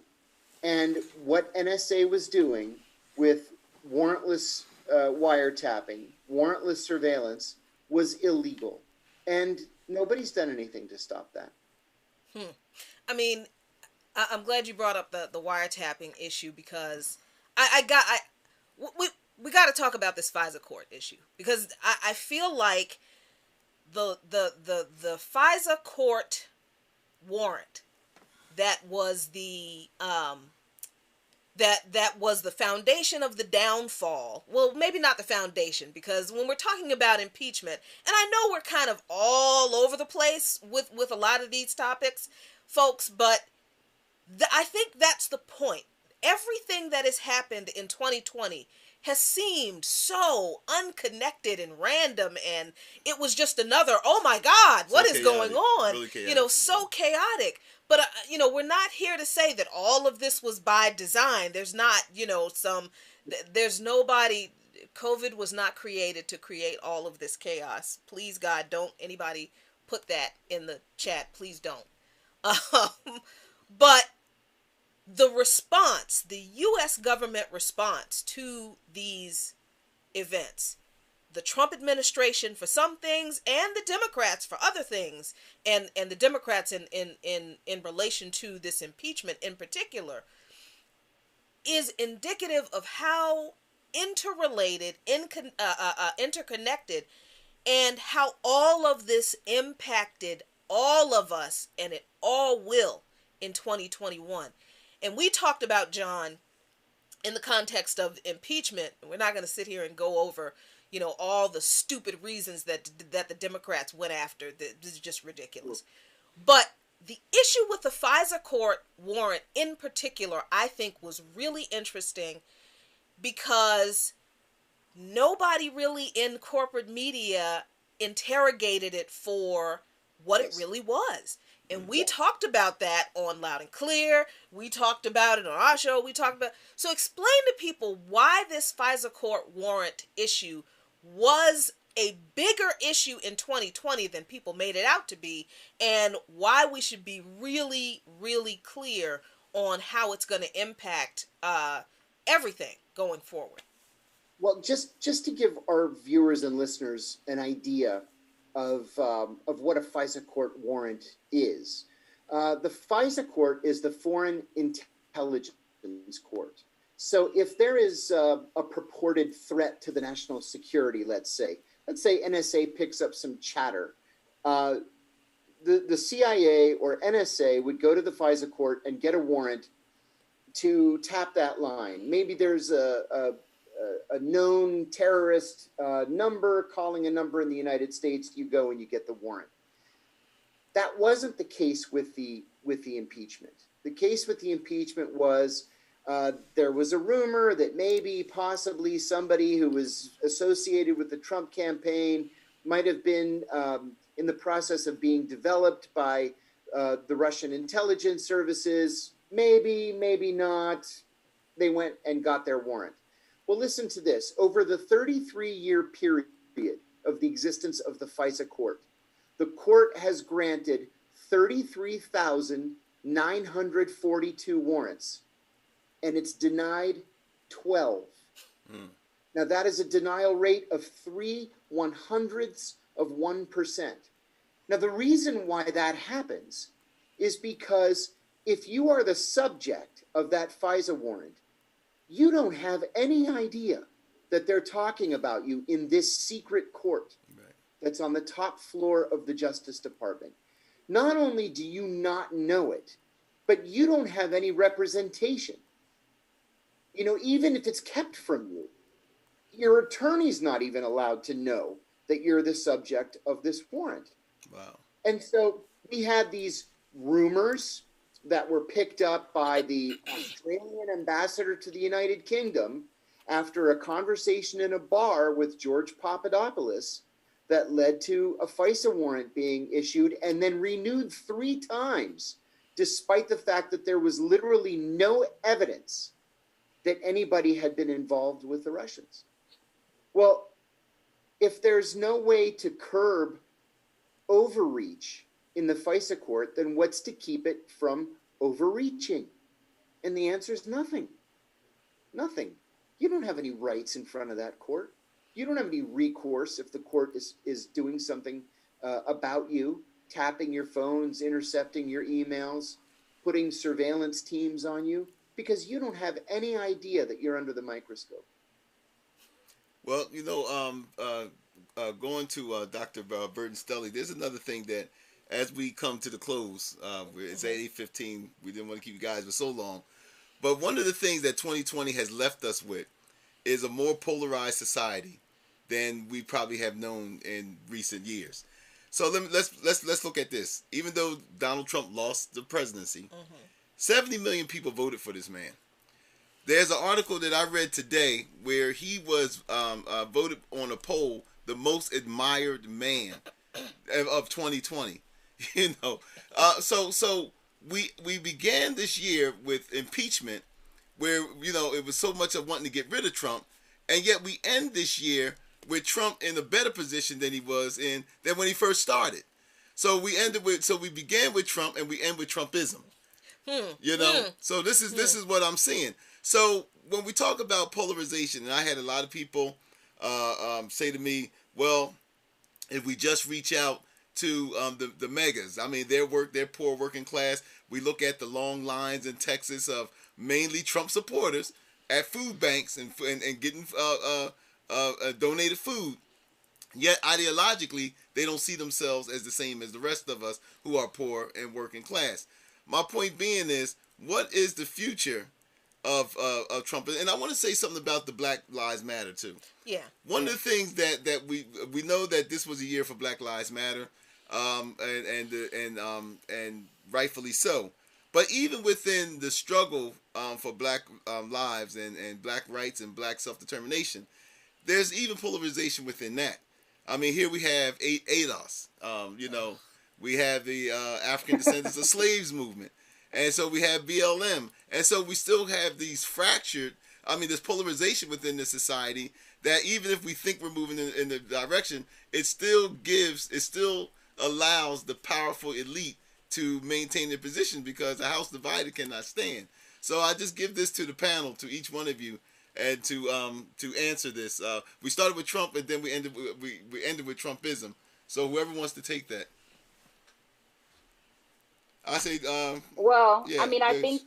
And what NSA was doing with warrantless wiretapping, warrantless surveillance, was illegal. And nobody's done anything to stop that. I mean, I'm glad you brought up the wiretapping issue, because we got to talk about this FISA court issue, because I feel like the FISA court warrant that was the that was the foundation of the downfall. Well, maybe not the foundation, because when we're talking about impeachment, and I know we're kind of all over the place with a lot of these topics, folks, but I think that's the point. Everything that has happened in 2020 has seemed so unconnected and random, and it was just another, oh my God, what is going on? Really so chaotic. But, we're not here to say that all of this was by design. There's not, there's nobody, COVID was not created to create all of this chaos. Please, God, don't anybody put that in the chat. Please don't. But the response, the U.S. government response to these events, the Trump administration for some things and the Democrats for other things, and the Democrats in relation to this impeachment in particular, is indicative of how interrelated, interconnected, and how all of this impacted all of us, and it all will in 2021. And we talked about, John, in the context of impeachment. We're not going to sit here and go over, all the stupid reasons that the Democrats went after. This is just ridiculous. But the issue with the FISA court warrant in particular, I think, was really interesting, because nobody really in corporate media interrogated it for what it really was. And we talked about that on Loud and Clear. We talked about it on our show. So explain to people why this FISA court warrant issue was a bigger issue in 2020 than people made it out to be, and why we should be really, really clear on how it's going to impact everything going forward. Well, just to give our viewers and listeners an idea of what a FISA court warrant is. The FISA court is the Foreign Intelligence Court. So if there is a purported threat to the national security, let's say NSA picks up some chatter, the CIA or NSA would go to the FISA court and get a warrant to tap that line. Maybe there's a known terrorist number calling a number in the United States. You go and you get the warrant. That wasn't the case with the impeachment. The case with the impeachment was there was a rumor that maybe possibly somebody who was associated with the Trump campaign might have been in the process of being developed by the Russian intelligence services. Maybe, maybe not. They went and got their warrant. Well, listen to this. Over the 33-year period of the existence of the FISA court, the court has granted 33,000 942 warrants, and it's denied 12. Now, that is a denial rate of 0.03%. Now, the reason why that happens is because if you are the subject of that FISA warrant, you don't have any idea that they're talking about you in this secret court that's on the top floor of the Justice Department. Not only do you not know it, but you don't have any representation. You know, even if it's kept from you, your attorney's not even allowed to know that you're the subject of this warrant. Wow. And so we had these rumors that were picked up by the Australian ambassador to the United Kingdom after a conversation in a bar with George Papadopoulos that led to a FISA warrant being issued and then renewed 3 times, despite the fact that there was literally no evidence that anybody had been involved with the Russians. Well, if there's no way to curb overreach in the FISA court, then what's to keep it from overreaching? And the answer is nothing. Nothing. You don't have any rights in front of that court. You don't have any recourse if the court is doing something about you, tapping your phones, intercepting your emails, putting surveillance teams on you, because you don't have any idea that you're under the microscope. Well, you know, going to Dr. Burton Stelly, there's another thing that, as we come to the close, it's at 8:15. We didn't want to keep you guys for so long. But one of the things that 2020 has left us with is a more polarized society than we probably have known in recent years. So let's look at this. Even though Donald Trump lost the presidency, 70 million people voted for this man. There's an article that I read today where he was voted on a poll the most admired man of 2020. You know, so we began this year with impeachment, where, you know, it was so much of wanting to get rid of Trump, and yet we end this year with Trump in a better position than he was in than when he first started. So we began with Trump and we end with Trumpism. You know, so this is what I'm seeing. So when we talk about polarization, and I had a lot of people say to me, well, if we just reach out to the megas, I mean, they're poor working class. We look at the long lines in Texas of mainly Trump supporters at food banks and getting donated food. Yet ideologically, they don't see themselves as the same as the rest of us who are poor and working class. My point being is, what is the future of Trump? And I want to say something about the Black Lives Matter too. Yeah. One of the things that we know that this was a year for Black Lives Matter, and rightfully so. But even within the struggle for Black lives and Black rights and Black self-determination, there's even polarization within that. I mean, here we have ADOS. You know, we have the African Descendants of Slaves movement. And so we have BLM. And so we still have these fractured, this polarization within the society that even if we think we're moving in the direction, it still allows the powerful elite to maintain their position, because a house divided cannot stand. So I just give this to the panel, to each one of you, and to answer this. We started with Trump, and then we ended with Trumpism. So whoever wants to take that. I say, well, yeah, I think,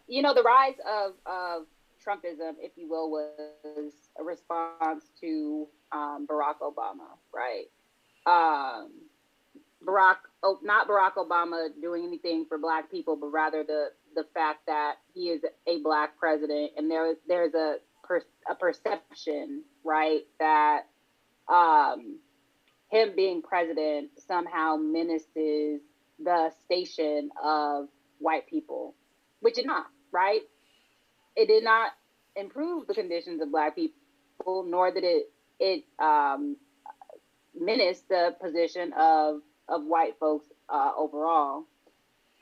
the rise of Trumpism, if you will, was a response to Barack Obama, right? Not Barack Obama doing anything for Black people, but rather the fact that he is a Black president, and there's a perception, right, that him being president somehow menaces the station of white people, which it not, right? It did not improve the conditions of Black people, nor did it menace the position of white folks overall.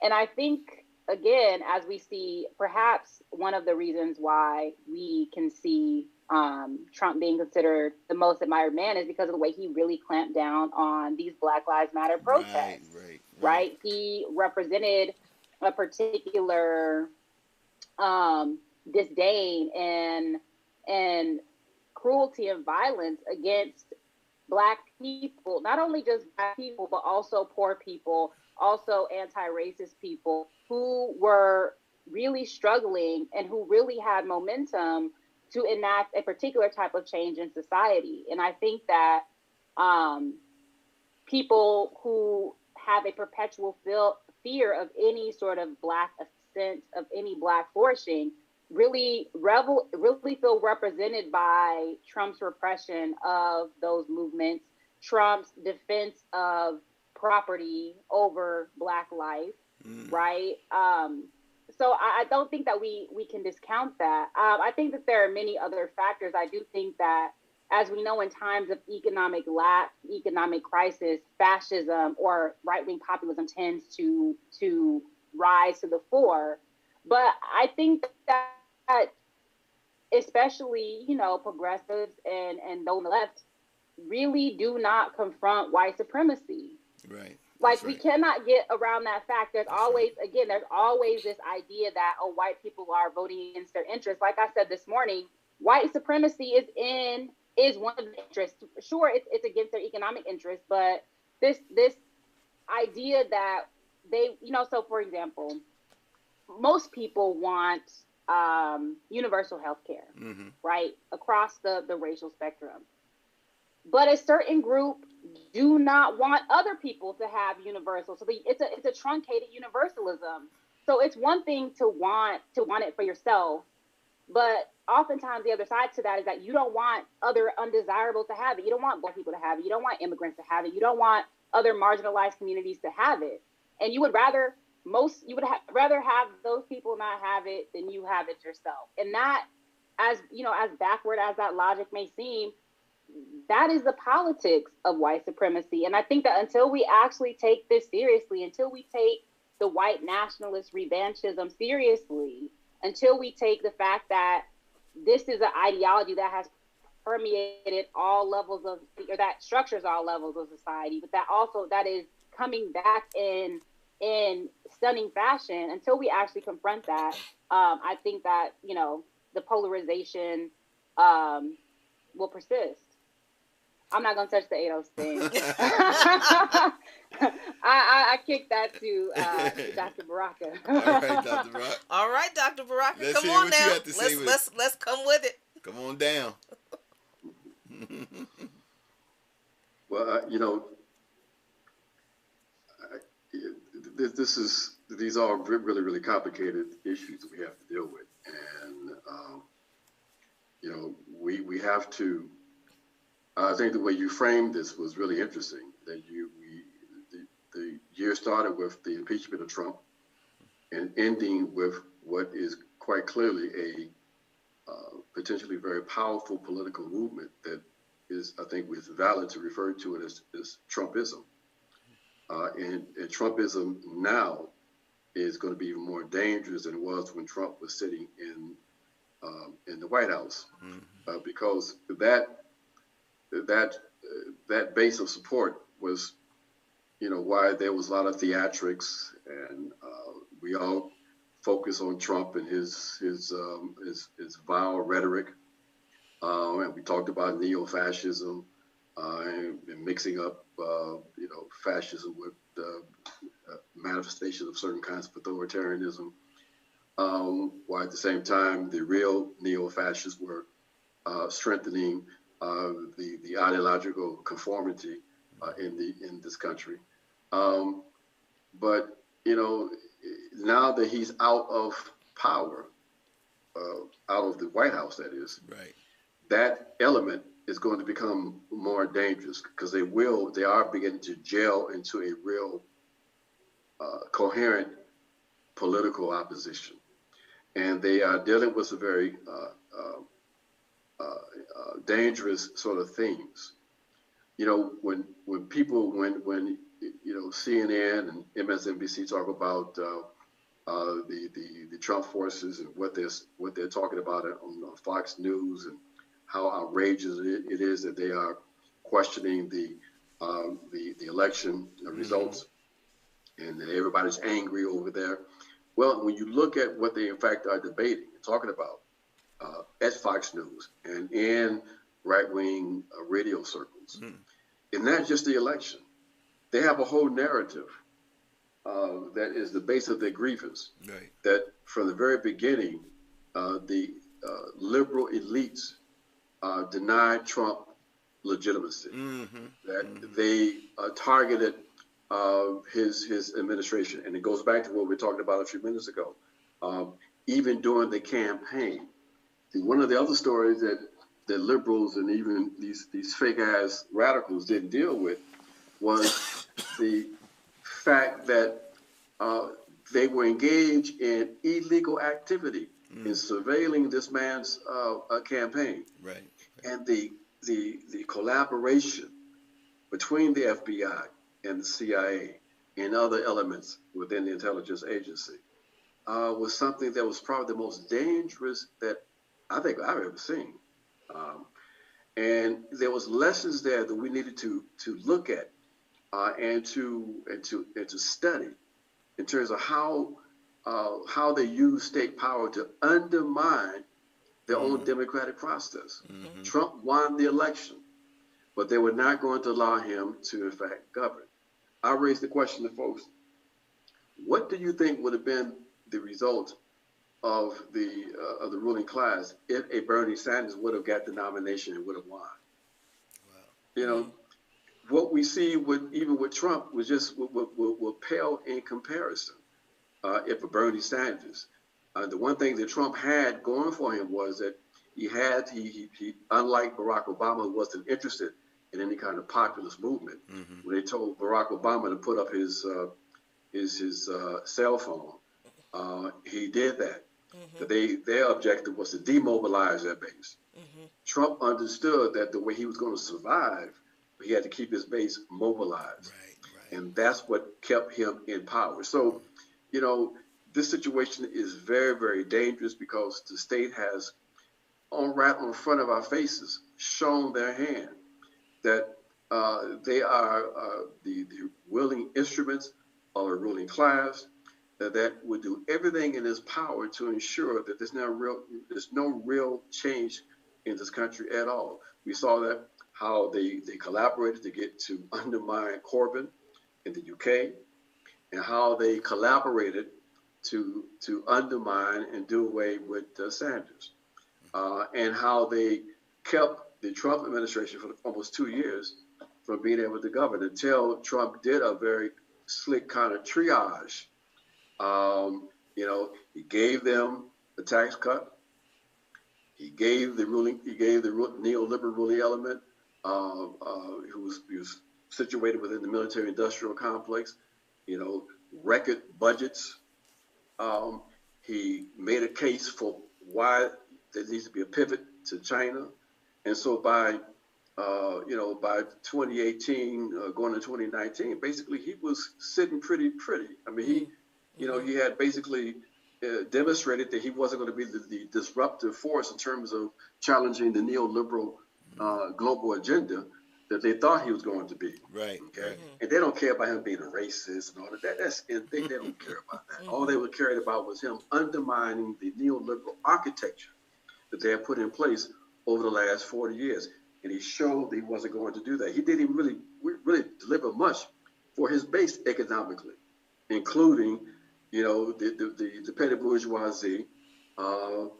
And I think, again, as we see, perhaps one of the reasons why we can see Trump being considered the most admired man is because of the way he really clamped down on these Black Lives Matter protests. Right? He represented a particular disdain and cruelty and violence against Black people, not only just Black people, but also poor people, also anti-racist people who were really struggling and who really had momentum to enact a particular type of change in society. And I think that people who have a perpetual fear of any sort of Black ascent, of any Black flourishing, really feel represented by Trump's repression of those movements, Trump's defense of property over Black life, right? So I don't think that we can discount that. I think that there are many other factors. I do think that, as we know, in times of economic crisis, fascism or right-wing populism tends to rise to the fore. But I think that especially, progressives and those on the left really do not confront white supremacy. Right. Like, we cannot get around that fact. There's always this idea that, white people are voting against their interests. Like I said this morning, white supremacy is one of the interests. Sure, it's against their economic interests, but this idea that they, so for example, most people want universal health care, right, across the racial spectrum. But a certain group do not want other people to have universal. So it's a truncated universalism. So it's one thing to want it for yourself, but oftentimes the other side to that is that you don't want other undesirables to have it. You don't want Black people to have it. You don't want immigrants to have it. You don't want other marginalized communities to have it. And you would rather have those people not have it than you have it yourself. And that, as backward as that logic may seem, that is the politics of white supremacy. And I think that until we actually take this seriously, until we take the white nationalist revanchism seriously, until we take the fact that this is an ideology that has permeated all levels of, or that structures all levels of society, but that is coming back in stunning fashion, until we actually confront that, I think that, the polarization will persist. I'm not going to touch the 806 thing. I kicked that to Dr. Baraka. All right, Dr. Baraka. Let's come on now. Let's come with it. Come on down. Well, these are really, really complicated issues that we have to deal with. And, we have to, I think the way you framed this was really interesting, that the year started with the impeachment of Trump and ending with what is quite clearly a potentially very powerful political movement that is, I think, is valid to refer to it as Trumpism. And Trumpism now is going to be even more dangerous than it was when Trump was sitting in the White House, because that base of support was, why there was a lot of theatrics, and we all focus on Trump and his vile rhetoric, and we talked about neo-fascism and mixing up fascism with manifestations of certain kinds of authoritarianism, while at the same time the real neo-fascists were strengthening the ideological conformity in this country. But now that he's out of power, out of the White House, that is, right, that element is going to become more dangerous, because they are beginning to gel into a real coherent political opposition. And they are dealing with some very dangerous sort of themes. When CNN and MSNBC talk about the Trump forces and what they're talking about on Fox News, and how outrageous it is that they are questioning the election results, and that everybody's angry over there. Well, when you look at what they in fact are debating and talking about at Fox News and in right-wing radio circles, it's not just the election. They have a whole narrative that is the base of their grievance. Right. That from the very beginning, the liberal elites denied Trump legitimacy. That they targeted his administration, and it goes back to what we were talking about a few minutes ago. Even during the campaign, one of the other stories that the liberals and even these fake ass radicals didn't deal with was the fact that they were engaged in illegal activity in surveilling this man's campaign. Right. And the collaboration between the FBI and the CIA and other elements within the intelligence agency was something that was probably the most dangerous that I think I've ever seen. And there was lessons there that we needed to look at and to study in terms of how they use state power to undermine their own democratic process. Trump won the election, but they were not going to allow him to, in fact, govern. I raised the question to folks, what do you think would have been the result of the ruling class if a Bernie Sanders would have got the nomination and would have won? Wow. You know, what we see even with Trump was just will pale in comparison. If a Bernie Sanders, the one thing that Trump had going for him was that he unlike Barack Obama, who wasn't interested in any kind of populist movement. When they told Barack Obama to put up his cell phone, he did that. Their objective was to demobilize their base. Trump understood that the way he was going to survive, he had to keep his base mobilized. Right. And that's what kept him in power. So, you know, this situation is very, very dangerous because the state has, right on front of our faces, shown their hand that they are the willing instruments of a ruling class that would do everything in its power to ensure that there's no real change in this country at all. We saw that how they collaborated to undermine Corbyn in the UK, and how they collaborated to undermine and do away with Sanders, and how they kept the Trump administration for almost 2 years from being able to govern until Trump did a very slick kind of triage. You know, he gave them the tax cut. He gave the neoliberal ruling element, who was situated within the military-industrial complex, you know, record budgets. He made a case for why there needs to be a pivot to China. And so by 2018, going to 2019, basically he was sitting pretty. I mean, he had basically demonstrated that he wasn't going to be the disruptive force in terms of challenging the neoliberal global agenda that they thought he was going to be. Right. Okay. And they don't care about him being a racist and all of that. They don't care about that. All they were cared about was him undermining the neoliberal architecture that they had put in place over the last 40 years. And he showed that he wasn't going to do that. He didn't really deliver much for his base economically, including, you know, the petty bourgeoisie, the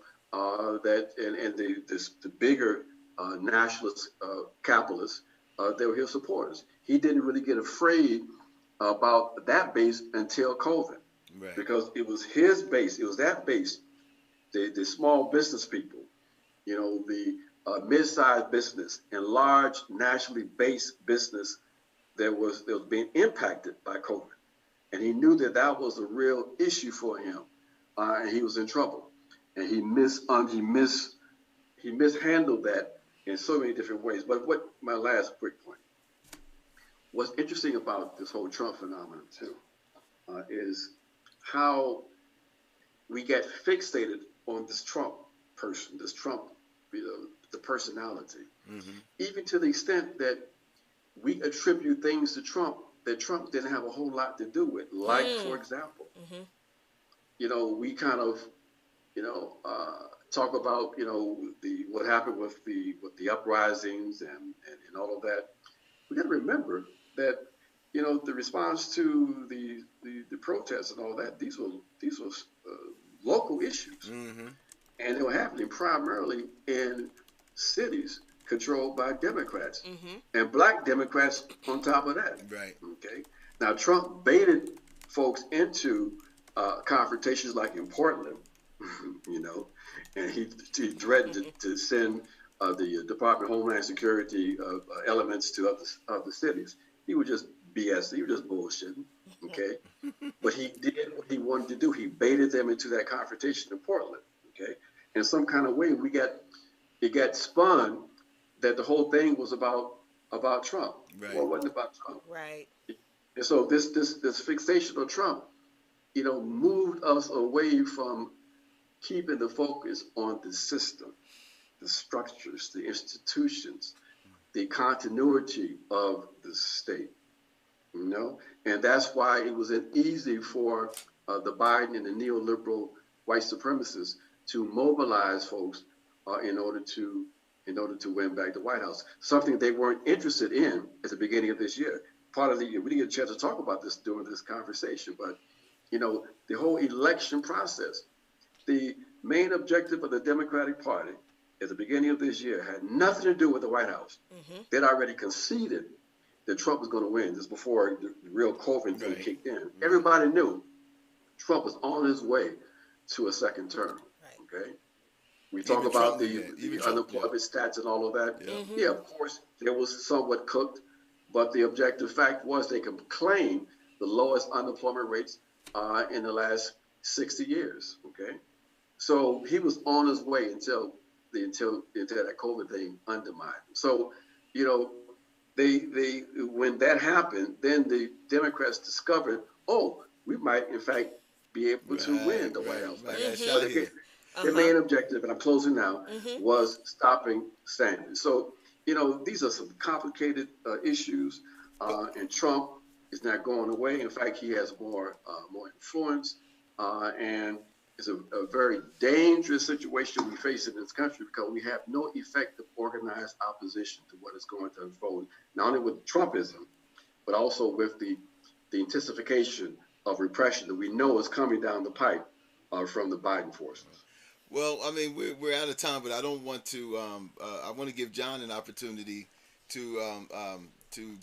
bigger nationalist capitalists. They were his supporters. He didn't really get afraid about that base until COVID, right? Because it was his base. It was that base, the small business people, you know, the mid-sized business and large nationally based business that was being impacted by COVID, and he knew that was a real issue for him, and he was in trouble, and he mishandled that in so many different ways. But my last quick point, what's interesting about this whole Trump phenomenon too, is how we get fixated on this Trump person, the personality, even to the extent that we attribute things to Trump that Trump didn't have a whole lot to do with. Like, for example, we kind of, talk about, what happened with the uprisings and all of that. We got to remember that, the response to the protests and all that, these were local issues, Mm-hmm. and they were happening primarily in cities controlled by Democrats and black Democrats on top of that. Right. Okay. Now Trump baited folks into confrontations like in Portland, and he threatened to send the Department of Homeland Security elements to other cities. He was just BS. He was just bullshitting. Okay. But he did what he wanted to do. He baited them into that confrontation in Portland. Okay. In some kind of way, it got spun that the whole thing was about Trump. Right. Well, it wasn't about Trump. Right. And so this fixation on Trump, moved us away from keeping the focus on the system, the structures, the institutions, the continuity of the state. And that's why it was easy for the Biden and the neoliberal white supremacists to mobilize folks in order to win back the White House. Something they weren't interested in at the beginning of this year. Part of the year, we didn't get a chance to talk about this during this conversation, but the whole election process, the main objective of the Democratic Party at the beginning of this year had nothing to do with the White House. Mm-hmm. They'd already conceded that Trump was going to win. This before the real COVID thing kicked in. Mm-hmm. Everybody knew Trump was on his way to a second term. Right. Okay. We talk about the unemployment stats and all of that. Yeah. Mm-hmm. Yeah, of course, it was somewhat cooked, but the objective fact was they could claim the lowest unemployment rates in the last 60 years. Okay, so he was on his way until that COVID thing undermined him. So, they when that happened, then the Democrats discovered, we might in fact be able to win the White House. Right. Their main objective, and I'm closing now, was stopping Sanders. So, these are some complicated issues, and Trump is not going away. In fact, he has more influence, and it's a very dangerous situation we face in this country because we have no effective organized opposition to what is going to unfold, not only with Trumpism, but also with the intensification of repression that we know is coming down the pipe from the Biden forces. Well, I mean, we're out of time, but I don't want to. I want to give John an opportunity to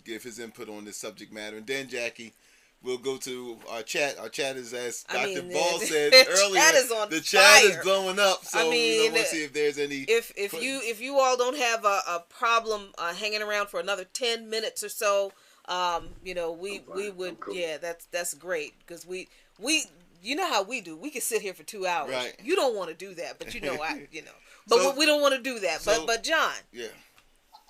give his input on this subject matter, and then Jackie, we'll go to our chat. Our chat is, as Dr. Ball said earlier, the chat is blowing up. So we want to see if there's any. If you all don't have a problem hanging around for another 10 minutes or so, we would. Cool. Yeah, that's great because we. You know how we do. We can sit here for 2 hours. Right. You don't want to do that, but But we don't want to do that. But John. Yeah.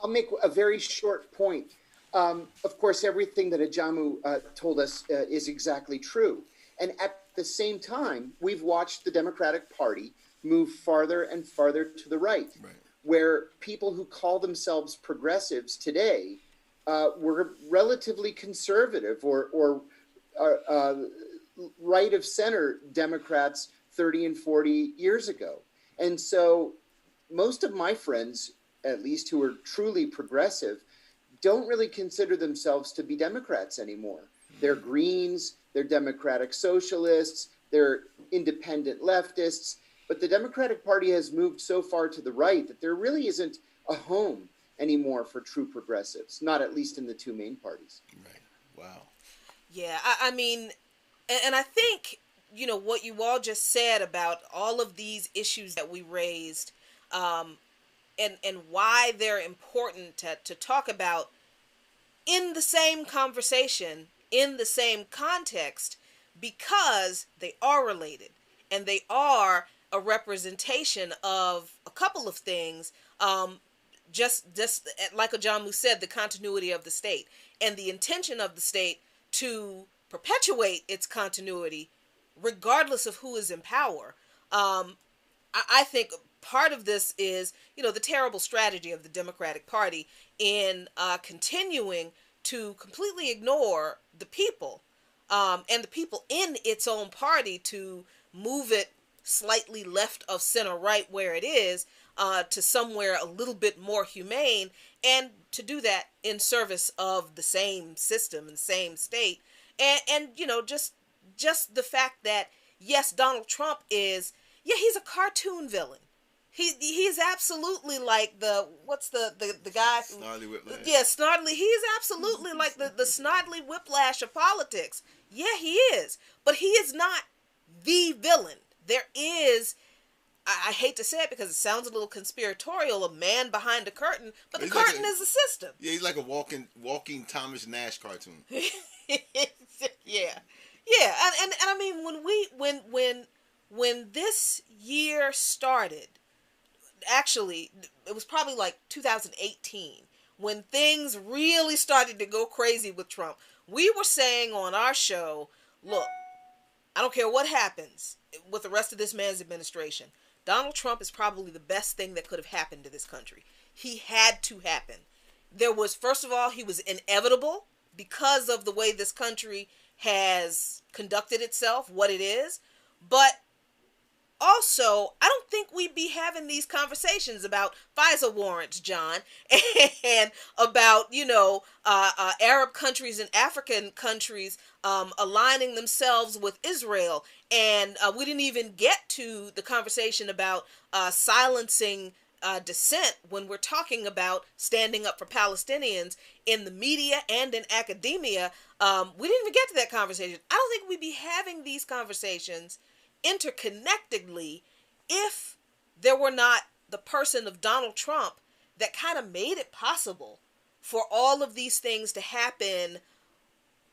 I'll make a very short point. Of course, everything that Ajamu told us is exactly true. And at the same time, we've watched the Democratic Party move farther and farther to the right, where people who call themselves progressives today were relatively conservative or right of center Democrats 30 and 40 years ago. And so most of my friends, at least who are truly progressive, don't really consider themselves to be Democrats anymore. They're Greens, they're Democratic Socialists, they're independent leftists. But the Democratic Party has moved so far to the right that there really isn't a home anymore for true progressives, not at least in the two main parties. Right. Wow. Yeah, I mean... And I think, what you all just said about all of these issues that we raised and why they're important to talk about in the same conversation, in the same context, because they are related and they are a representation of a couple of things, just like Ajamu said, the continuity of the state and the intention of the state to perpetuate its continuity regardless of who is in power. I think part of this is, the terrible strategy of the Democratic Party in continuing to completely ignore the people and the people in its own party to move it slightly left of center right where it is, to somewhere a little bit more humane, and to do that in service of the same system and same state. And you know, just the fact that, yes, Donald Trump is, he's a cartoon villain. He's absolutely like the guy who, Snarly Whiplash. Yeah, Snarly. He's absolutely like the Snarly Whiplash of politics. Yeah, he is. But he is not the villain. There is, I hate to say it because it sounds a little conspiratorial, a man behind the curtain, but the curtain is the system. Yeah, he's like a walking Thomas Nash cartoon. Yeah. And I mean, when this year started, actually, it was probably like 2018 when things really started to go crazy with Trump. We were saying on our show, look, I don't care what happens with the rest of this man's administration, Donald Trump is probably the best thing that could have happened to this country. He had to happen. There was, first of all, he was inevitable because of the way this country has conducted itself, what it is. But also, I don't think we'd be having these conversations about FISA warrants, John, and about, Arab countries and African countries aligning themselves with Israel. And we didn't even get to the conversation about silencing dissent when we're talking about standing up for Palestinians in the media and in academia. We didn't even get to that conversation. I don't think we'd be having these conversations interconnectedly if there were not the person of Donald Trump that kind of made it possible for all of these things to happen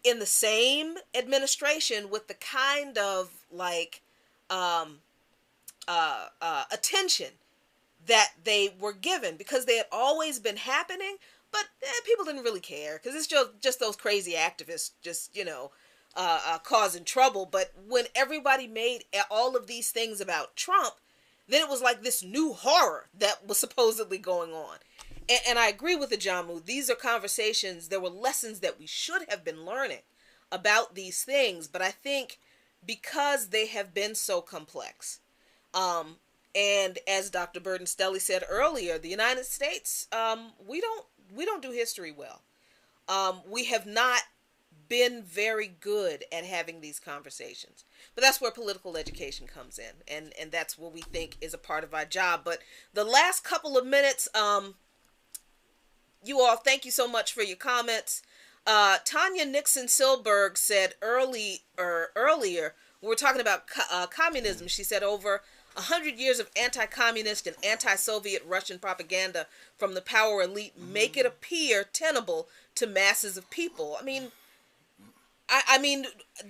in the same administration with the kind of attention that they were given, because they had always been happening, but people didn't really care because it's just those crazy activists causing trouble. But when everybody made all of these things about Trump, then it was like this new horror that was supposedly going on. And I agree with the Jamu. These are conversations, there were lessons that we should have been learning about these things, but I think because they have been so complex, and as Dr. Burden-Stelly said earlier, the United States, we don't do history well. We have not been very good at having these conversations. But that's where political education comes in, and that's what we think is a part of our job. But the last couple of minutes, you all, thank you so much for your comments. Tanya Nixon Silberg said earlier, we were talking about communism. She said over 100 years of anti-communist and anti-Soviet Russian propaganda from the power elite make it appear tenable to masses of people. I mean,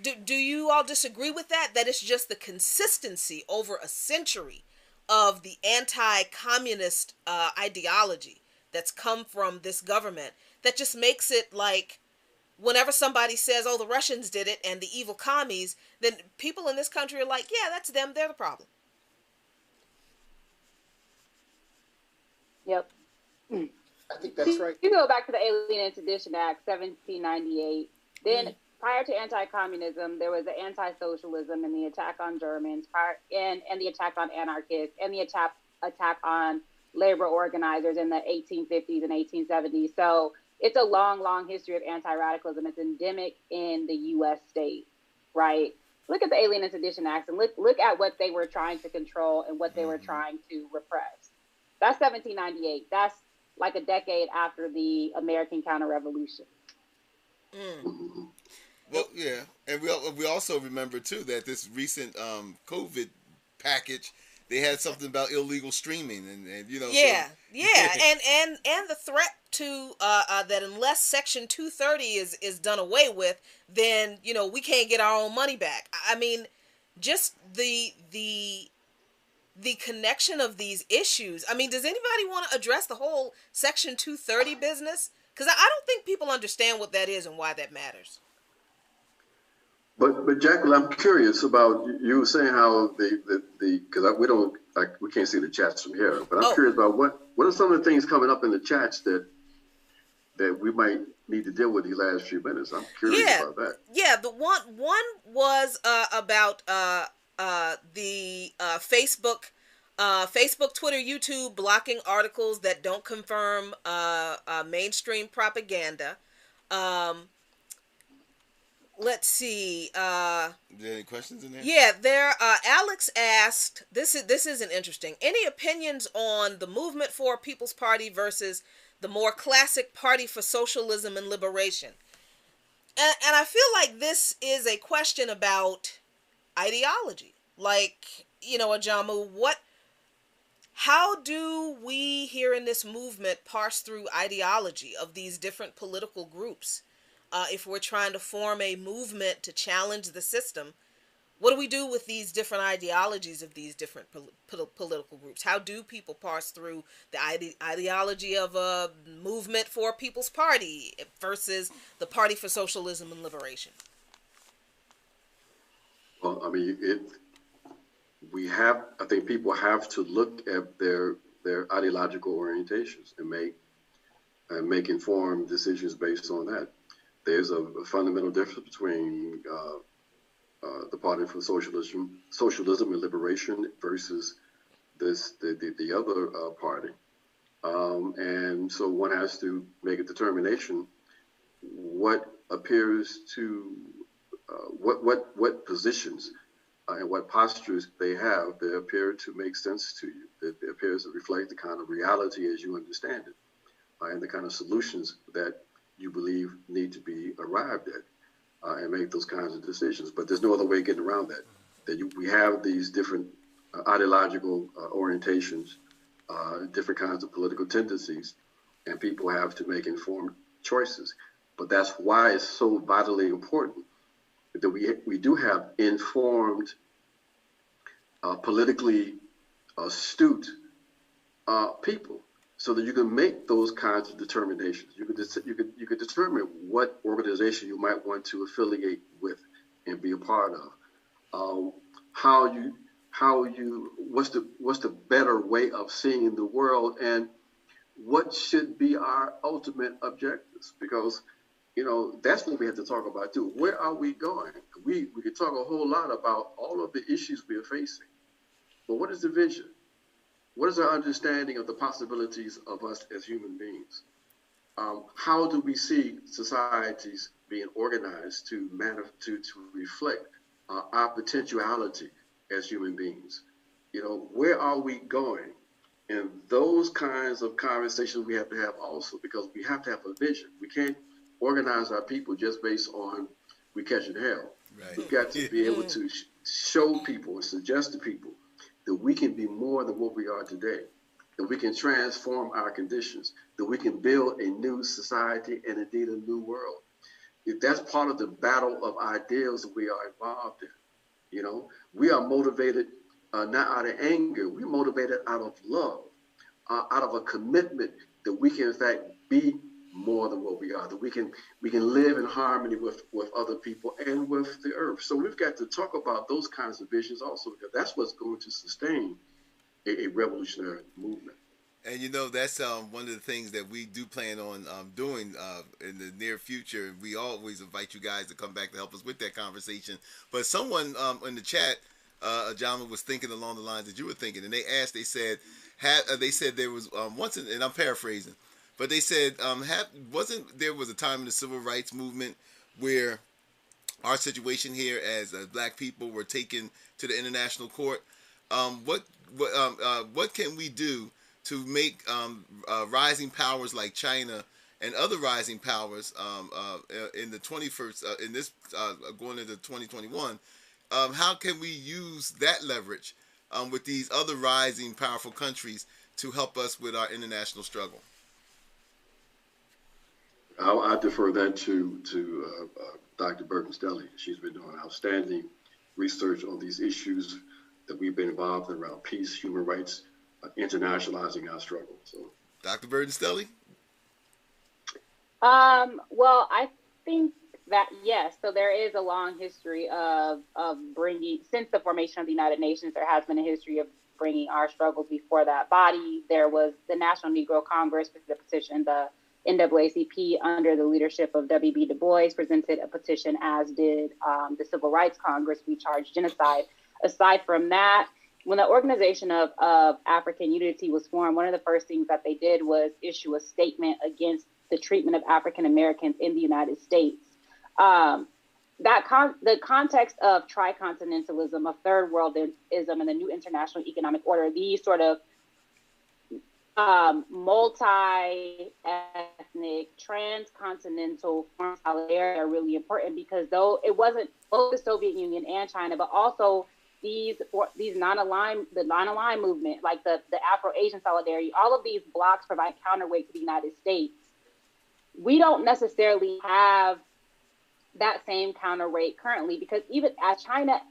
do you all disagree with that? That it's just the consistency over a century of the anti-communist ideology that's come from this government that just makes it like whenever somebody says, oh, the Russians did it and the evil commies, then people in this country are like, yeah, that's them. They're the problem. Yep. I think that's right. You go back to the Alien and Sedition Act, 1798. Then prior to anti-communism, there was the anti-socialism and the attack on Germans, and the attack on anarchists, and the attack on labor organizers in the 1850s and 1870s. So it's a long, long history of anti-radicalism. It's endemic in the U.S. state, right? Look at the Alien and Sedition Acts and look at what they were trying to control and what they were trying to repress. That's 1798. That's like a decade after the American Counter-Revolution. Well, yeah, and we also remember too that this recent COVID package, they had something about illegal streaming and yeah, and the threat to that unless Section 230 is done away with, then we can't get our own money back. I mean, just the connection of these issues. I mean, does anybody want to address the whole Section 230 business? Because I don't think people understand what that is and why that matters. But Jacqueline, I'm curious about you were saying how because we can't see the chats from here. But I'm curious about what are some of the things coming up in the chats that we might need to deal with these last few minutes. I'm curious about that. Yeah, the one was about the Facebook, Twitter, YouTube blocking articles that don't confirm mainstream propaganda. Let's see. Are there any questions in there? Yeah, there. Alex asked. This isn't interesting. Any opinions on the movement for People's Party versus the more classic Party for Socialism and Liberation? And I feel like this is a question about ideology. Like, Ajamu, how do we here in this movement parse through ideology of these different political groups? If we're trying to form a movement to challenge the system, what do we do with these different ideologies of these different political groups? How do people parse through the ideology of a movement for a People's Party versus the Party for Socialism and Liberation? Well, I mean, I think people have to look at their ideological orientations and make informed decisions based on that. There's a fundamental difference between the Party for Socialism and Liberation versus the other party, and so one has to make a determination what appears to what positions and what postures they have that appear to make sense to you, that appears to reflect the kind of reality as you understand it, and the kind of solutions that you believe need to be arrived at, and make those kinds of decisions. But there's no other way of getting around that. We have these different ideological orientations, different kinds of political tendencies, and people have to make informed choices. But that's why it's so vitally important that we do have informed, politically astute people, so that you can make those kinds of determinations. You could determine what organization you might want to affiliate with and be a part of. What's the better way of seeing the world, and what should be our ultimate objectives? Because that's what we have to talk about too. Where are we going? We could talk a whole lot about all of the issues we are facing, but what is the vision? What is our understanding of the possibilities of us as human beings? How do we see societies being organized to reflect our potentiality as human beings? Where are we going? And those kinds of conversations we have to have also, because we have to have a vision. We can't organize our people just based on we catching hell. Right. We've got to be able to show people and suggest to people that we can be more than what we are today, that we can transform our conditions, that we can build a new society and indeed a new world. If that's part of the battle of ideals that we are involved in. We are motivated not out of anger, we're motivated out of love, out of a commitment that we can in fact be more than what we are, that we can live in harmony with other people and with the earth. So we've got to talk about those kinds of visions also, because that's what's going to sustain a revolutionary movement. And that's one of the things that we do plan on doing in the near future. We always invite you guys to come back to help us with that conversation. But someone in the chat, Ajama, was thinking along the lines that you were thinking, and they said there was once, and I'm paraphrasing, but they said, there was a time in the civil rights movement where our situation here as black people were taken to the international court. What can we do to make rising powers like China and other rising powers in the 21st, in this going into 2021? How can we use that leverage with these other rising powerful countries to help us with our international struggle? I defer that to Dr. Burton-Stelly. She's been doing outstanding research on these issues that we've been involved in around peace, human rights, internationalizing our struggle. So, Dr. Burton-Stelly? Well, I think that, yes, so there is a long history of bringing, since the formation of the United Nations, there has been a history of bringing our struggles before that body. There was the National Negro Congress, the petition, the NAACP under the leadership of W.B. Du Bois presented a petition, as did the Civil Rights Congress. We charged genocide aside from that, when the Organization of African Unity was formed, one of the first things that they did was issue a statement against the treatment of African Americans in the United States. The context of tricontinentalism, of third worldism, and the new international economic order, these sort of multi-ethnic, transcontinental forms of solidarity are really important, because though it wasn't both the Soviet Union and China, but also the non-aligned movement, like the Afro-Asian solidarity, all of these blocs provide counterweight to the United States. We don't necessarily have that same counterweight currently, because even as China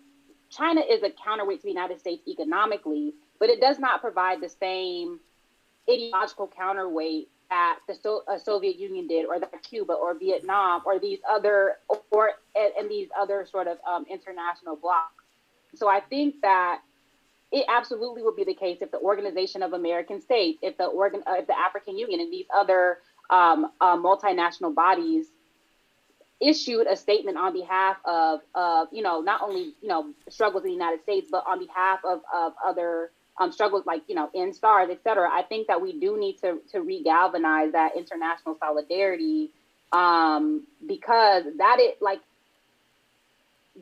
is a counterweight to the United States economically, but it does not provide the same ideological counterweight that the Soviet Union did, or that Cuba or Vietnam or these other sort of international blocs. So I think that it absolutely would be the case if the Organization of American States, if the African Union and these other multinational bodies issued a statement on behalf of not only struggles in the United States, but on behalf of other struggles like NSTARS, et cetera. I think that we do need to re-galvanize that international solidarity, because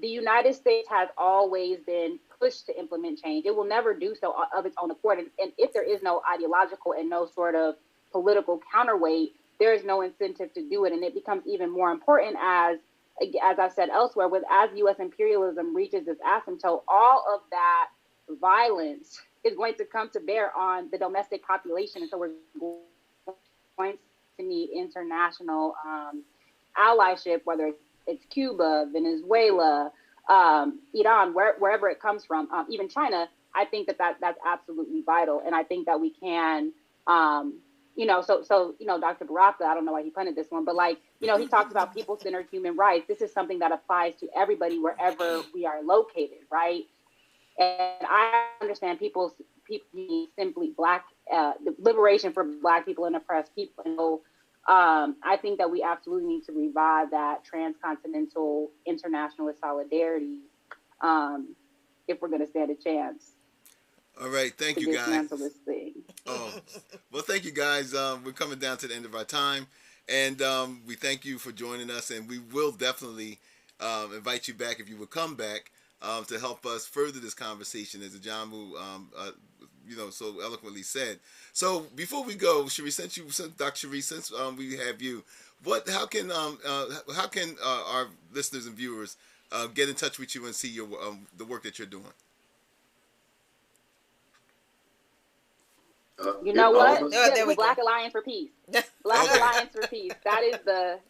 the United States has always been pushed to implement change. It will never do so of its own accord. And if there is no ideological and no sort of political counterweight, there is no incentive to do it. And it becomes even more important as I've said elsewhere, as U.S. imperialism reaches its asymptote, all of that violence is going to come to bear on the domestic population. And so we're going to need international allyship, whether it's Cuba, Venezuela, Iran, wherever it comes from, even China. I think that's absolutely vital. And I think that we can, Dr. Baraka, I don't know why he punted this one, but he talks about people-centered human rights. This is something that applies to everybody wherever we are located, right? And I understand people simply the liberation for Black people and oppressed people. And so I think that we absolutely need to revive that transcontinental internationalist solidarity if we're going to stand a chance. All right, thank you, guys. This thing. Oh, well, thank you, guys. We're coming down to the end of our time, and we thank you for joining us, and we will definitely invite you back if you would come back to help us further this conversation, as Ajamu, so eloquently said. So before we go, Dr. Cherie, since we have you, how can our listeners and viewers get in touch with you and see your the work that you're doing? You know what? There we Black go. Alliance for Peace. Black Alliance for Peace. That's the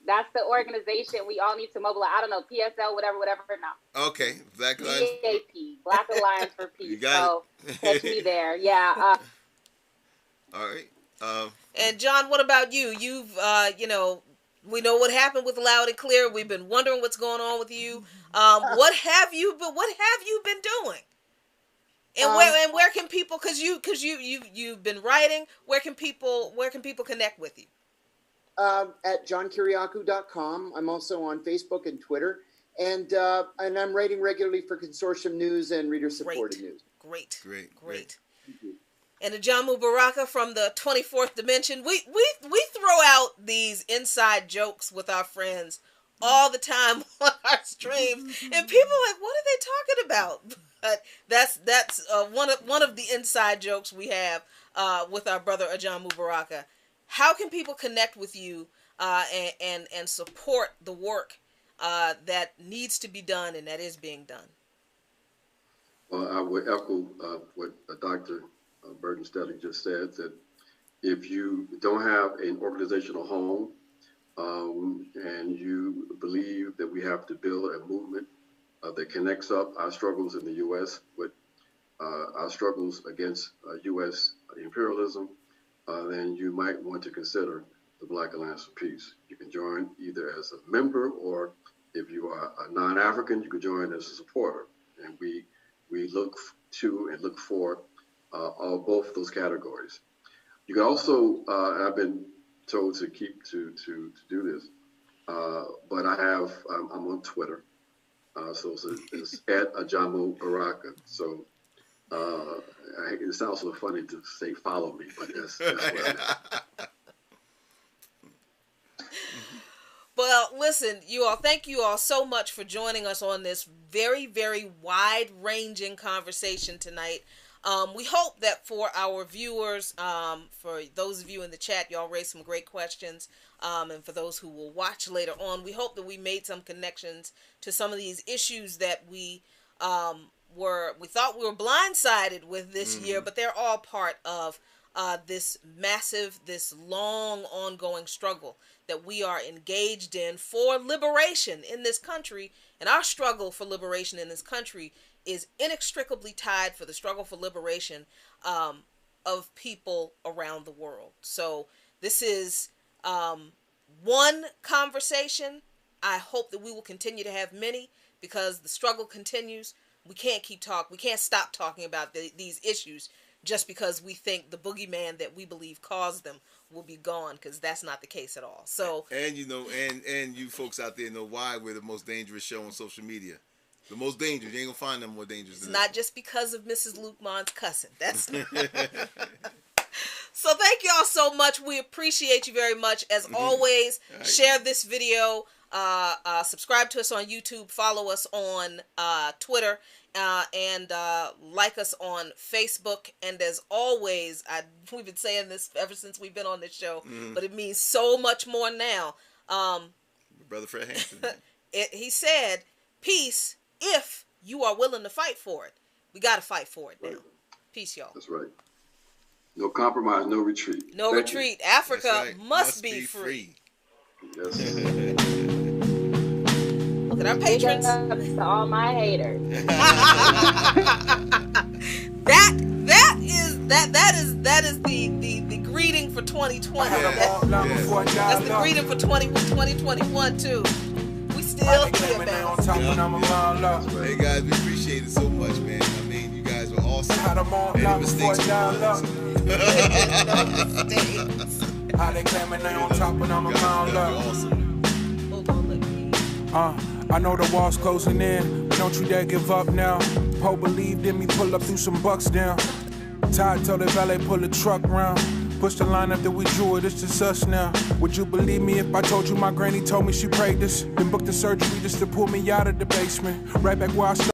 organization we all need to mobilize. I don't know, PSL, whatever now. Okay, Black Alliance. BAP, Black Alliance for Peace. You got it. Catch me there. Yeah. All right. And John, what about you? You've we know what happened with Loud and Clear. We've been wondering what's going on with you. What have you been doing? And where can people, because you've been writing, where can people connect with you? At johnkiriakou.com. I'm also on Facebook and Twitter, and I'm writing regularly for Consortium News and Reader Supported News. Great. Thank you. And Ajamu Baraka from the 24th Dimension. We throw out these inside jokes with our friends all the time on our streams, and people are like, what are they talking about? But that's one of the inside jokes we have with our brother Ajamu Baraka. How can people connect with you and support the work that needs to be done and that is being done? Well, I would echo what Dr. Burton Stelly just said, that if you don't have an organizational home and you believe that we have to build a movement that connects up our struggles in the U.S. with our struggles against U.S. imperialism, then you might want to consider the Black Alliance for Peace. You can join either as a member, or if you are a non-African, you can join as a supporter. And we look to and look for both those categories. You can also, and I've been told to keep to do this, but I'm on Twitter. So it's at Ajamu Baraka. So it sounds so funny to say follow me, but that's what I mean. Well, listen, you all, thank you all so much for joining us on this very, very wide-ranging conversation tonight. We hope that for our viewers, for those of you in the chat, y'all raised some great questions, and for those who will watch later on, we hope that we made some connections to some of these issues that we thought we were blindsided with this year, but they're all part of this massive, this long ongoing struggle that we are engaged in for liberation in this country. And our struggle for liberation in this country is inextricably tied for the struggle for liberation of people around the world. So this is one conversation. I hope that we will continue to have many, because the struggle continues. We can't we can't stop talking about these issues just because we think the boogeyman that we believe caused them will be gone, because that's not the case at all. So, and you know, and you folks out there know why we're the most dangerous show on social media. The most dangerous. You ain't gonna find them more dangerous. It's than not this just because of Mrs. Lukman's cussing. That's So thank y'all so much. We appreciate you very much. As always, share this video. Subscribe to us on YouTube. Follow us on Twitter. And like us on Facebook. And as always, we've been saying this ever since we've been on this show, but it means so much more now. Brother Fred Hampton. He said, peace if you are willing to fight for it. We got to fight for it now. Right. Peace, y'all. That's right. No compromise, no retreat. No Thank retreat. you. Africa Right. must be free. Yes. Look at our patrons. To all my haters. that is the greeting for 2020. That's the greeting for 2021 too. We still here, man. Hey guys, we appreciate it so much, man. I mean, you guys were awesome. Any mistakes How they claiming they on top and I'm around love. awesome. I know the wall's closing in, but don't you dare give up now. Poe believed in me, pull up through some bucks down. Todd told the valet pull the truck round. Push the line after we drew it, it's just us now. Would you believe me if I told you my granny told me she prayed this? Then booked the surgery just to pull me out of the basement. Right back where I started.